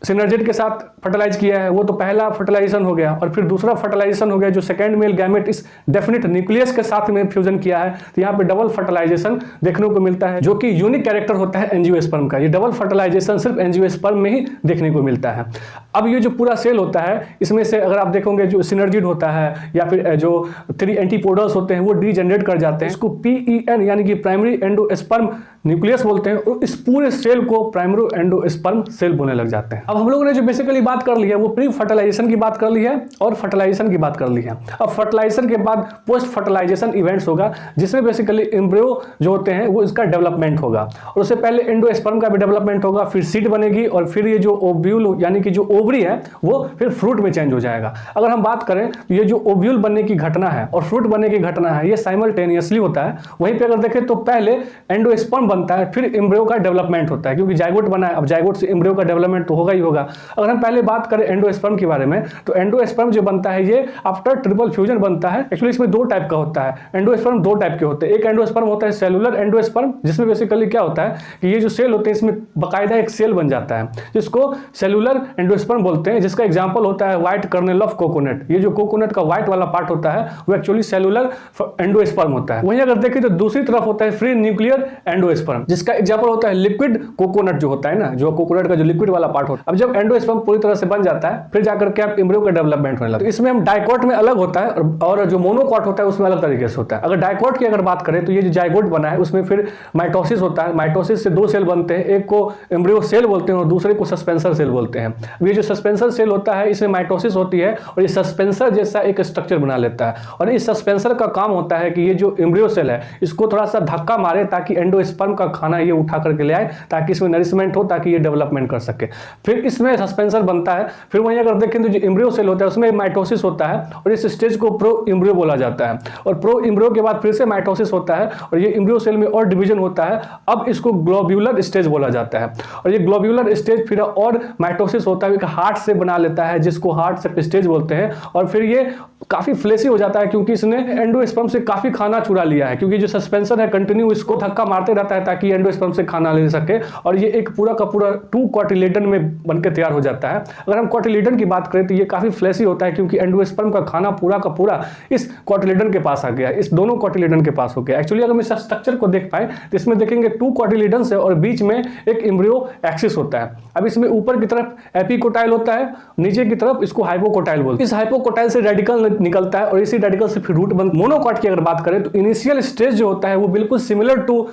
सिनर्जिड के साथ फर्टिलाइज किया है, वो तो पहला फर्टिलाइजेशन हो गया, और फिर दूसरा फर्टिलाइजेशन हो गया जो सेकंड मेल गैमेट इस डेफिनेट न्यूक्लियस के साथ में फ्यूजन किया है। तो यहाँ पे डबल फर्टिलाइजेशन देखने को मिलता है, जो कि यूनिक कैरेक्टर होता है एंजियोस्पर्म का। ये डबल फर्टिलाइजेशन सिर्फ एंजियोस्पर्म में ही देखने को मिलता है। अब ये जो पूरा सेल होता है इसमें से अगर आप देखोगे जो सिनर्जिड होता है या फिर जो 3 एंटीपोडल्स होते हैं वो डीजेनरेट कर जाते हैं। इसको PEN यानी कि प्राइमरी एंडोस्पर्म न्यूक्लियस बोलते हैं, और इस पूरे सेल को प्राइमरी एंडोस्पर्म सेल बोलने लग जाते हैं। अब हम लोगों ने जो बेसिकली बात कर ली है वो प्री फर्टिलाइजेशन की बात कर ली है और फर्टिलाइजेशन की बात कर ली है। अब फर्टिलाइजेशन के बाद पोस्ट फर्टिलाइजेशन इवेंट्स होगा, जिसमें बेसिकली एम्ब्रियो जो होते हैं वो इसका डेवलपमेंट होगा, और उससे पहले एंडोस्पर्म का भी डेवलपमेंट होगा, फिर सीड बनेगी, और फिर ये जो ओव्यूल यानी कि जो ओवरी है वो फिर फ्रूट में चेंज हो जाएगा। अगर हम बात करें तो ये जो ओव्यूल बनने की घटना है और फ्रूट बनने की घटना है ये साइमल्टेनियसली होता है। वहीं पे अगर देखें तो पहले एंडोस्पर्म बनता है, फिर एम्ब्रियो का डेवलपमेंट होता है, क्योंकि जाइगोट बना है, अब जाइगोट से एम्ब्रियो का डेवलपमेंट तो होगा ही होगा। अगर हम पहले बात करें एंडोस्पर्म के बारे में, तो एंडोस्पर्म जो बनता है ये आफ्टर ट्रिपल फ्यूजन बनता है। एक्चुअली इसमें 2 टाइप का होता है, एंडोस्पर्म 2 टाइप के होते हैं। एक एंडोस्पर्म होता है सेलुलर एंडोस्पर्म, जिसमें बेसिकली क्या होता है कि ये जो सेल होते हैं इसमें बाकायदा एक सेल बन जाता है, जिसको सेलुलर एंडोस्पर्म बोलते हैं, जिसका एग्जांपल होता है व्हाइट कर्नेल ऑफ कोकोनट। ये जो कोकोनट का व्हाइट वाला पार्ट होता है वो एक्चुअली सेलुलर एंडोस्पर्म होता है। वहीं अगर देखें तो दूसरी तरफ होता है फ्री न्यूक्लियर एंडोस्पर्म, जिसका एग्जांपल होता है लिक्विड कोकोनट जो होता है ना, जो कोकोनट का जो लिक्विड वाला पार्ट होता अब जब एंडोस्पर्म पूरी तरह से बन जाता है फिर जाकर के आप एम्ब्रियो का डेवलपमेंट होने लगता है। तो इसमें हम डाइकोट में अलग होता है और जो मोनोकॉट होता है उसमें अलग तरीके से होता है। अगर डाइकोट की अगर बात करें तो ये जो जाइगोट बना है उसमें फिर माइटोसिस होता है। माइटोसिस से 2 सेल बनते हैं, एक को एम्ब्रियो सेल बोलते हैं और दूसरे को सस्पेंसर सेल बोलते हैं। अब ये जो सस्पेंसर सेल होता है इसमें माइटोसिस होती है और ये सस्पेंसर जैसा एक स्ट्रक्चर बना लेता है और इस सस्पेंसर का काम होता है कि ये जो एम्ब्रियो सेल है इसको थोड़ा सा धक्का मारे ताकि एंडोस्पर्म का खाना ये उठा करके ले आए, ताकि इसमें नरिशमेंट हो, ताकि ये डेवलपमेंट कर सके। फिर इसमें सस्पेंसर बनता है। फिर वहीं अगर देखें तो जो एम्ब्रियो सेल होता है उसमें माइटोसिस होता है और इस स्टेज को प्रो एम्ब्रियो बोला जाता है और प्रो एम्ब्रियो के बाद फिर से माइटोसिस होता है और ये एम्ब्रियो सेल में और डिवीजन होता है। अब इसको ग्लोब्यूलर स्टेज बोला जाता है और ये ग्लोब्यूलर स्टेज फिर और माइटोसिस होता है, एक हार्ट से बना लेता है जिसको हार्ट से स्टेज बोलते हैं और फिर ये काफी फ्लेसी हो जाता है क्योंकि इसने एंडोस्पर्म से काफी खाना चुरा लिया है, क्योंकि जो सस्पेंसर है कंटिन्यू इसको धक्का मारते रहता है ताकि एंडोस्पर्म से खाना ले सके और ये एक पूरा का पूरा 2 कोटिलेडन में बनकर तैयार हो जाता है। अगर हम कोटिलेडन की बात करें तो ये काफी फ्लेसी होता है क्योंकि एंडोस्पर्म का खाना पूरा का पूरा इस कोटिलेडन के पास आ गया, इस दोनों कोटिलेडन के पास हो गया। एक्चुअली अगर हम इस स्ट्रक्चर को देख पाए तो इसमें देखेंगे 2 कोटिलेडन है और बीच में एक एम्ब्रियो एक्सिस होता है। अब इसमें ऊपर की तरफ एपिकोटाइल होता है, नीचे की तरफ इसको हाइपोकोटाइल बोलते हैं। इस हाइपोकोटाइल से रेडिकल निकलता है और इसी रेडिकल से फिर रूट बनता है। मोनोकॉट की अगर बात करें तो इनिशियल स्टेज जो होता है वो बिल्कुल सिमिलर टू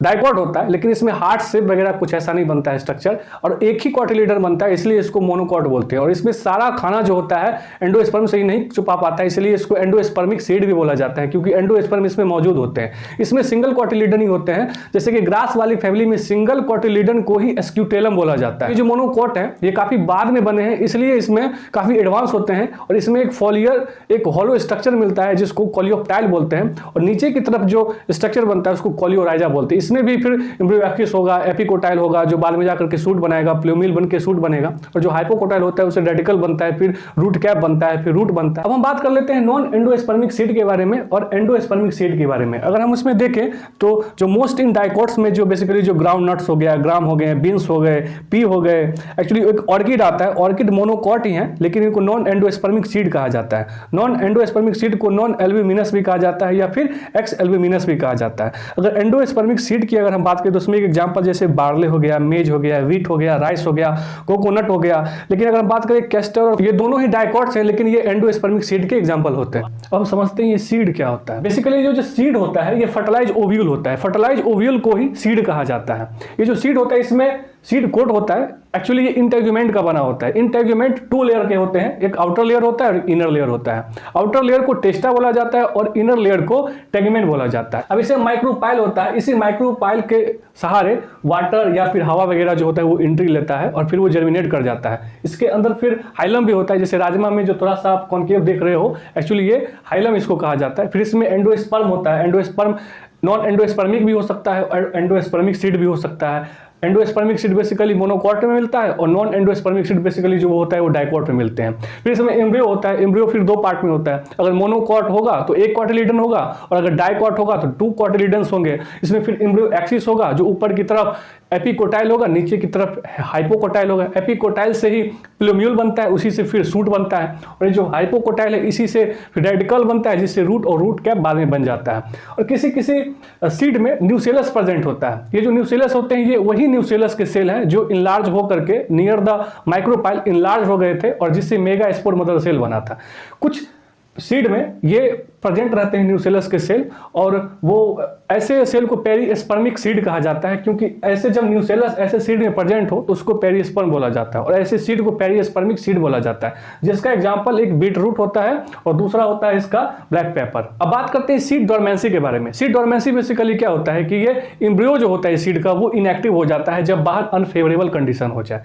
डाइकोट होता है, लेकिन इसमें हार्ट शेप वगैरह कुछ ऐसा नहीं बनता है स्ट्रक्चर और एक ही कोटिलेडन बनता है, इसलिए इसको मोनोकॉट बोलते हैं। और इसमें सारा खाना जो होता है एंडोस्पर्म से ही नहीं छुपा पाता है, इसलिए इसको एंडोस्पर्मिक सीड भी बोला जाता है क्योंकि एंडोस्पर्म इसमें मौजूद होते हैं। इसमें सिंगल कोटिलेडन ही होते हैं, जैसे कि ग्रास वाली फैमिली में सिंगल कोटिलेडन को ही स्क्यूटेलम बोला जाता है। ये जो मोनोकॉट है ये काफी बाद में बने हैं, इसलिए इसमें काफी एडवांस होते हैं और इसमें एक फॉलियर एक हॉलो स्ट्रक्चर मिलता है जिसको कोलियोप्टाइल बोलते हैं और नीचे की तरफ जो स्ट्रक्चर बनता है उसको कोलियोराइजा बोलते हैं। इसमें भी फिर एम्ब्रियो एक्सिस होगा, एपिकोटाइल होगा जो बाद में जाकर के सूट बनाएगा, प्लूमिल बन के सूट बनेगा और जो हाइपोकोटाइल होता है उसे रेडिकल बनता है, फिर रूट कैप बनता है, फिर रूट बनता है। अब हम बात कर लेते हैं नॉन एंडोस्पर्मिक सीड के बारे में और एंडोस्पर्मिक सीड के बारे में। अगर हम उसमें देखें तो जो मोस्ट इन डाइकोट्स में जो बेसिकली जो ग्राउंड नट्स हो गया, ग्राम हो गए, बीन्स हो गए, पी हो गए, एक्चुअली एक ऑर्किड आता है, ऑर्किड मोनोकॉट ही है लेकिन इनको नॉन एंडोस्पर्मिक सीड कहा जाता है। नॉन एंडोस्पर्मिक सीड को नॉन एल्ब्यूमिनस भी कहा जाता है या फिर एक्स एल्ब्यूमिनस भी कहा जाता है। अगर एंडोस्पर्मिक सीड की अगर हम बात करें तो उसमें एक एग्जांपल जैसे बार्ले हो गया, मेज हो गया, व्हीट हो गया, राइस हो गया, कोकोनट हो गया। लेकिन अगर हम बात करें कैस्टर और ये दोनों ही डाइकोट्स हैं लेकिन ये एंडोस्पर्मिक सीड के एग्जांपल होते हैं। अब हम समझते हैं ये सीड क्या होता है। बेसिकली जो सीड होता है ये फर्टिलाइज ओव्यूल होता है, फर्टिलाइज ओव्यूल को ही सीड कहा जाता है। ये जो सीड होता है इसमें सीड कोट होता है, एक्चुअली ये इंटेग्यूमेंट का बना होता है। इंटेग्यूमेंट 2 लेयर के होते हैं, एक आउटर लेयर होता है और इनर लेयर होता है। आउटर लेयर को टेस्टा बोला जाता है और इनर लेयर को टेगमेंट बोला जाता है। अब इसे माइक्रोपाइल होता है, इसी माइक्रोपाइल के सहारे वाटर या फिर हवा वगैरह जो होता है वो एंट्री लेता है और फिर वो जर्मिनेट कर जाता है। इसके अंदर फिर हाइलम भी होता है, जैसे राजमा में जो थोड़ा सा आप कॉन्केव देख रहे हो, एक्चुअली ये हाइलम इसको कहा जाता है। फिर इसमें एंडोस्पर्म होता है, एंडोस्पर्म नॉन एंडोस्पर्मिक भी हो सकता है और एंडोस्पर्मिक सीड भी हो सकता है। एंडोस्पर्मिक सीड बेसिकली मोनोकॉट में मिलता है और नॉन एंडोस्पर्मिक सीड बेसिकली जो होता है वो डाइकोट में मिलते हैं। फिर इसमें एम्ब्रियो होता है, एम्ब्रियो फिर 2 पार्ट में होता है। अगर मोनोकॉट होगा तो 1 कोटिलेडन होगा और अगर डाइकोट होगा तो 2 कोटिलेडन्स होंगे। इसमें फिर एम्ब्रियो एक्सिस होगा जो ऊपर की तरफ एपिकोटाइल होगा, नीचे की तरफ हाइपोकोटाइल होगा। एपिकोटाइल से ही प्लूम्यूल बनता है, उसी से फिर सूट बनता है और ये जो हाइपोकोटाइल है इसी से फिर रेडिकल बनता है जिससे रूट और रूट कैप बाद में बन जाता है। और किसी किसी सीड में न्यूसेलस प्रेजेंट होता है। ये जो न्यूसेलस होते हैं ये वही न्यूसेलस के सेल हैं जो इनलार्ज होकर के नियर द माइक्रोपाइल इनलार्ज हो गए थे और जिससे मेगा स्पोर मदर सेल बना था। कुछ सीड में ये प्रेजेंट रहते हैं न्यूसेलस के सेल और वो ऐसे सेल को पेरीस्पर्मिक सीड कहा जाता है क्योंकि ऐसे जब न्यूसेलस ऐसे सीड में प्रेजेंट हो तो उसको पेरीस्पर्म बोला जाता है और ऐसे सीड को पेरीस्पर्मिक सीड बोला जाता है, जिसका एग्जांपल एक बीट रूट होता है और दूसरा होता है इसका ब्लैक पेपर। अब बात करते हैं सीड डोरमेंसी के बारे में। सीड डोरमेंसी बेसिकली क्या होता है कि ये एम्ब्रियो जो होता है सीड का वो इनएक्टिव हो जाता है जब बाहर अनफेवरेबल कंडीशन हो जाए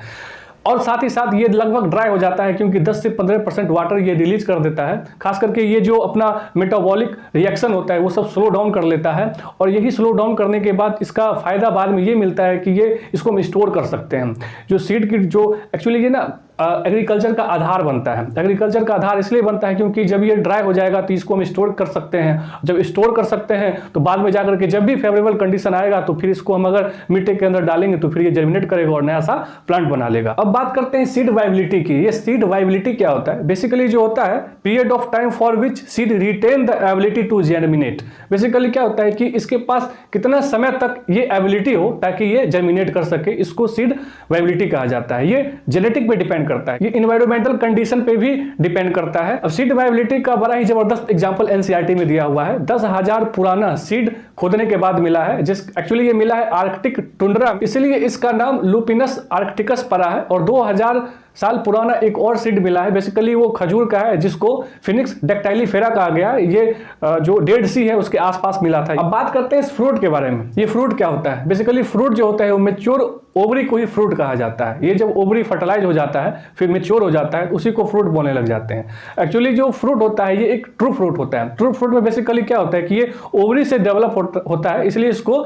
और साथ ही साथ ये लगभग ड्राई हो जाता है क्योंकि 10 से 15% वाटर ये रिलीज कर देता है। खास करके ये जो अपना मेटाबॉलिक रिएक्शन होता है वो सब स्लो डाउन कर लेता है और यही स्लो डाउन करने के बाद इसका फायदा बाद में ये मिलता है कि ये इसको हम स्टोर कर सकते हैं। जो सीड की जो एक्चुअली ये ना एग्रीकल्चर का आधार बनता है। एग्रीकल्चर का आधार इसलिए बनता है क्योंकि जब ये ड्राई हो जाएगा तो इसको हम स्टोर कर सकते हैं। जब स्टोर कर सकते हैं तो बाद में जाकर के जब भी फेवरेबल कंडीशन आएगा तो फिर इसको हम अगर मिट्टी के अंदर डालेंगे तो फिर ये जर्मिनेट करेगा और नया सा प्लांट बना लेगा। अब बात करते हैं सीड वाइबिलिटी की। ये सीड वाइबिलिटी क्या होता है? बेसिकली जो होता है period of time for which seed retain the ability to germinate. Basically क्या होता है कि इसके पास कितना समय तक ये एबिलिटी हो ताकि ये जर्मिनेट कर सके, इसको सीड वाइबिलिटी कहा जाता है। ये जेनेटिक पे डिपेंड करता है, ये इन्वायरमेंटल कंडीशन पे भी डिपेंड करता है। अब सीड वाइबिलिटी का बड़ा ही जबरदस्त एग्जांपल एनसीईआरटी में दिया हुआ है। 10,000 पुराना सीड खोदने के बाद मिला है, जिस एक्चुअली ये मिला है आर्कटिक टुंड्रा, इसलिए इसका नाम लुपिनस आर्कटिकस पड़ा है। और 2000 साल पुराना एक और सीड मिला है, बेसिकली वो खजूर का है जिसको फिनिक्स डेक्टाइलीफेरा कहा गया है। ये जो डेड सी है उसके आसपास मिला था। अब बात करते हैं इस फ्रूट के बारे में। ये फ्रूट क्या होता है? बेसिकली फ्रूट जो होता है वो मैच्योर ओवरी को ही फ्रूट कहा जाता है। ये जब ओवरी फर्टिलाइज हो जाता है फिर मैच्योर हो जाता है, उसी को फ्रूट बोलने लग जाते हैं। एक्चुअली जो फ्रूट होता है ये एक ट्रू फ्रूट होता है। ट्रू फ्रूट में बेसिकली क्या होता है कि ये ओवरी से डेवलप होता है, इसलिए इसको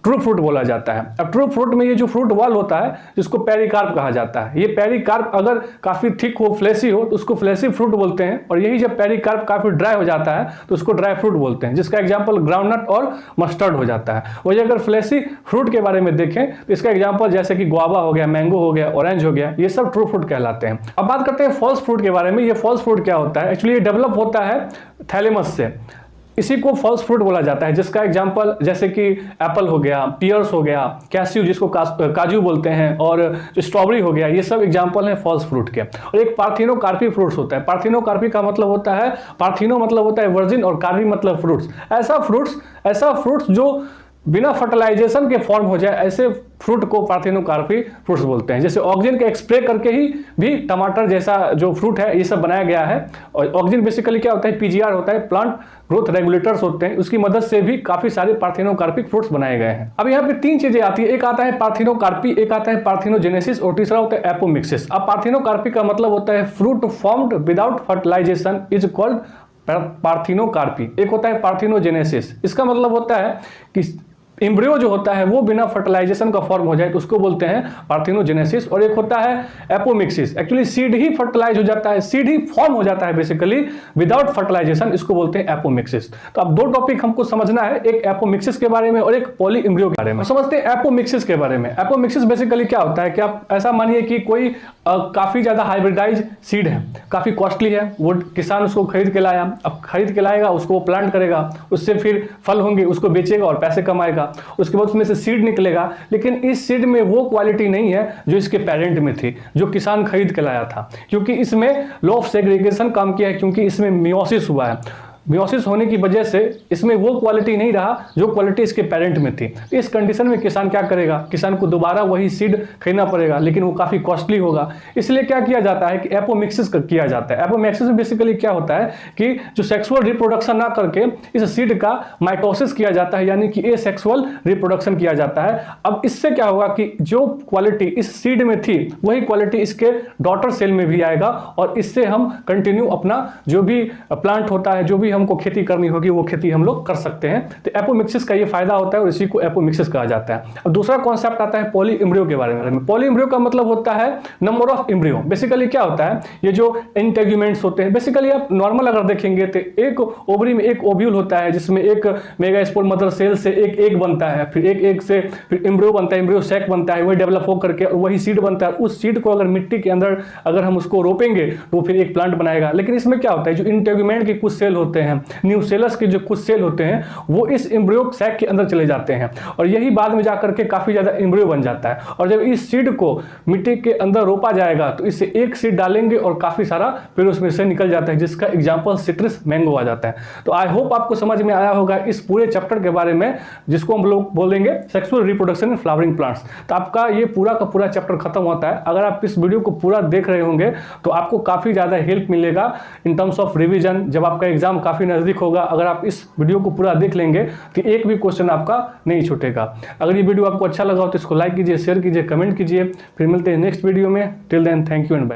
ट्रू फ्रूट बोला जाता है। अब ट्रू फ्रूट में ये जो फ्रूट वॉल होता है जिसको पेरिकार्प कहा जाता है, ये पेरिकार्प अगर काफी थिक हो, फ्लेसी हो तो उसको फ्लेसी फ्रूट बोलते हैं। और यही जब पेरिकार्प काफी ड्राई हो जाता है तो उसको ड्राई फ्रूट बोलते हैं, जिसका एग्जांपल ग्राउंडनट और मस्टर्ड हो जाता है। वही अगर फ्लेसी फ्रूट के बारे में देखें तो इसका एग्जांपल जैसे कि गुआवा हो गया, मैंगो हो गया, ऑरेंज हो गया, ये सब ट्रू फ्रूट कहलाते हैं। अब बात करते हैं फॉल्स फ्रूट के बारे में। ये फॉल्स फ्रूट क्या होता है? एक्चुअली ये डेवलप होता है थैलेमस से, इसी को फॉल्स फ्रूट बोला जाता है। जिसका एग्जांपल जैसे कि एप्पल हो गया, पियर्स हो गया, कैस्यू जिसको काजू बोलते हैं, और स्ट्रॉबेरी हो गया, ये सब एग्जांपल हैं फॉल्स फ्रूट के। और एक पार्थिनोकार्पी फ्रूट्स होता है। पार्थिनोकार्पी का मतलब होता है, पार्थिनो मतलब होता है वर्जिन और कार्पी मतलब फ्रूट्स। ऐसा फ्रूट्स जो बिना फर्टिलाइजेशन के फॉर्म हो जाए, ऐसे फ्रूट को पार्थिनोकार्पी फ्रूट्स बोलते हैं। जैसे ऑक्सीजन का स्प्रे करके ही भी टमाटर जैसा जो फ्रूट है ये सब बनाया गया है। और ऑक्सीजन बेसिकली क्या होता है? पीजीआर होता है, प्लांट ग्रोथ रेगुलेटर्स होते हैं, उसकी मदद से भी काफी सारे पार्थिनोकार्पिक फ्रूट्स बनाए गए हैं। अब यहाँ पे 3 चीजें आती है, एक आता है पार्थिनोकार्पी, एक आता है पार्थिनोजेनेसिस और तीसरा होता है एपोमिक्सिस। अब पार्थिनोकार्पी का मतलब होता है fruit formed without fertilisation is called parthenocarpy. एक होता है पार्थिनोजेनेसिस, इसका मतलब होता है कि एम्ब्रियो जो होता है वो बिना फर्टिलाइजेशन का फॉर्म हो जाए तो उसको बोलते हैं पार्थिनोजेनेसिस। और एक होता है एपोमिक्सिस, एक्चुअली सीड ही फर्टिलाइज हो जाता है, सीड ही फॉर्म हो जाता है बेसिकली विदाउट फर्टिलाइजेशन, इसको बोलते हैं एपोमिक्सिस। तो अब 2 टॉपिक हमको समझना है, एक एपोमिक्सिस के बारे में और एक पॉली एम्ब्रियो के बारे में। समझते हैं एपोमिक्सिस के बारे में। एपोमिक्सिस बेसिकली क्या होता है कि आप ऐसा मानिए कि कोई काफी ज्यादा हाइब्रिडाइज सीड है, काफी कॉस्टली है, वो किसान उसको खरीद के लाया, अब खरीद के लाएगा, उसको वो प्लांट करेगा, उससे फिर फल होंगे, उसको बेचेगा और पैसे कमाएगा, उसके बाद उसमें से सीड निकलेगा। लेकिन इस सीड में वो क्वालिटी नहीं है जो इसके पेरेंट में थी, जो किसान खरीद के लाया था, क्योंकि इसमें लॉ ऑफ सेग्रीगेशन काम किया है, क्योंकि इसमें मियोसिस हुआ है। मियोसिस होने की वजह से इसमें वो क्वालिटी नहीं रहा जो क्वालिटी इसके पेरेंट में थी। इस कंडीशन में किसान क्या करेगा? किसान को दोबारा वही सीड खरीदना पड़ेगा, लेकिन वो काफी कॉस्टली होगा। इसलिए क्या किया जाता है कि एपोमिक्सिस किया जाता है। एपोमिक्सिस में बेसिकली क्या होता है कि जो सेक्सुअल रिप्रोडक्शन ना करके इस सीड का माइटोसिस किया जाता है, यानी कि एसेक्सुअल रिप्रोडक्शन किया जाता है। अब इससे क्या होगा कि जो क्वालिटी इस सीड में थी वही क्वालिटी इसके डॉटर सेल में भी आएगा, और इससे हम कंटिन्यू अपना जो भी प्लांट होता है, जो भी हमको खेती करनी होगी वो खेती हम लोग कर सकते हैं। तो एपोमिक्सिस का ये फायदा होता है और इसी को एपोमिक्सिस कहा जाता है। अब दूसरा कॉन्सेप्ट आता है पॉली एम्ब्रियो के बारे में। पॉली एम्ब्रियो का मतलब होता है नंबर ऑफ एम्ब्रियो। बेसिकली क्या होता है, ये जो इंटेग्यूमेंट्स होते हैं, बेसिकली आप नॉर्मल अगर देखेंगे तो एक ओवरी में एक ओव्यूल होता है जिसमें एक मेगास्पोर मदर सेल से एक एग बनता है, फिर एक एग से फिर एम्ब्रियो बनता है, एम्ब्रियो सैक बनता है, वही डेवलप हो करके वही सीड बनता है। उस सीड को अगर मिट्टी के अंदर अगर हम उसको रोपेंगे तो फिर एक प्लांट बनाएगा। लेकिन इसमें क्या होता है, जो इंटेग्यूमेंट के कुछ सेल होते हैं, न्यूसेलस के जो कुछ सेल होते हैं, वो इस एम्ब्रियो सैक के अंदर चले जाते हैं और यही बाद में जाकर के काफी ज्यादा एम्ब्रियो बन जाता है। और जब इस सीड को मिट्टी के अंदर रोपा जाएगा तो इससे एक सीड डालेंगे और काफी सारा फिर उसमें से निकल जाता है, जिसका एग्जांपल सिट्रस मैंगो आ जाता है। तो आई होप आपको समझ में आया होगा इस पूरे चैप्टर के बारे में, जिसको हम लोग बोलेंगे sexual reproduction in flowering plants. तो आपका ये पूरा का पूरा चैप्टर खत्म होता है। अगर आप इस वीडियो को पूरा देख रहे होंगे तो आपको काफी ज्यादा हेल्प मिलेगा इन टर्म्स ऑफ रिवीजन। जब आपका एग्जाम काफी नजदीक होगा, अगर आप इस वीडियो को पूरा देख लेंगे तो एक भी क्वेश्चन आपका नहीं छूटेगा। अगर ये वीडियो आपको अच्छा लगा हो तो इसको लाइक कीजिए, शेयर कीजिए, कमेंट कीजिए। फिर मिलते हैं नेक्स्ट वीडियो में। Till then thank you and bye.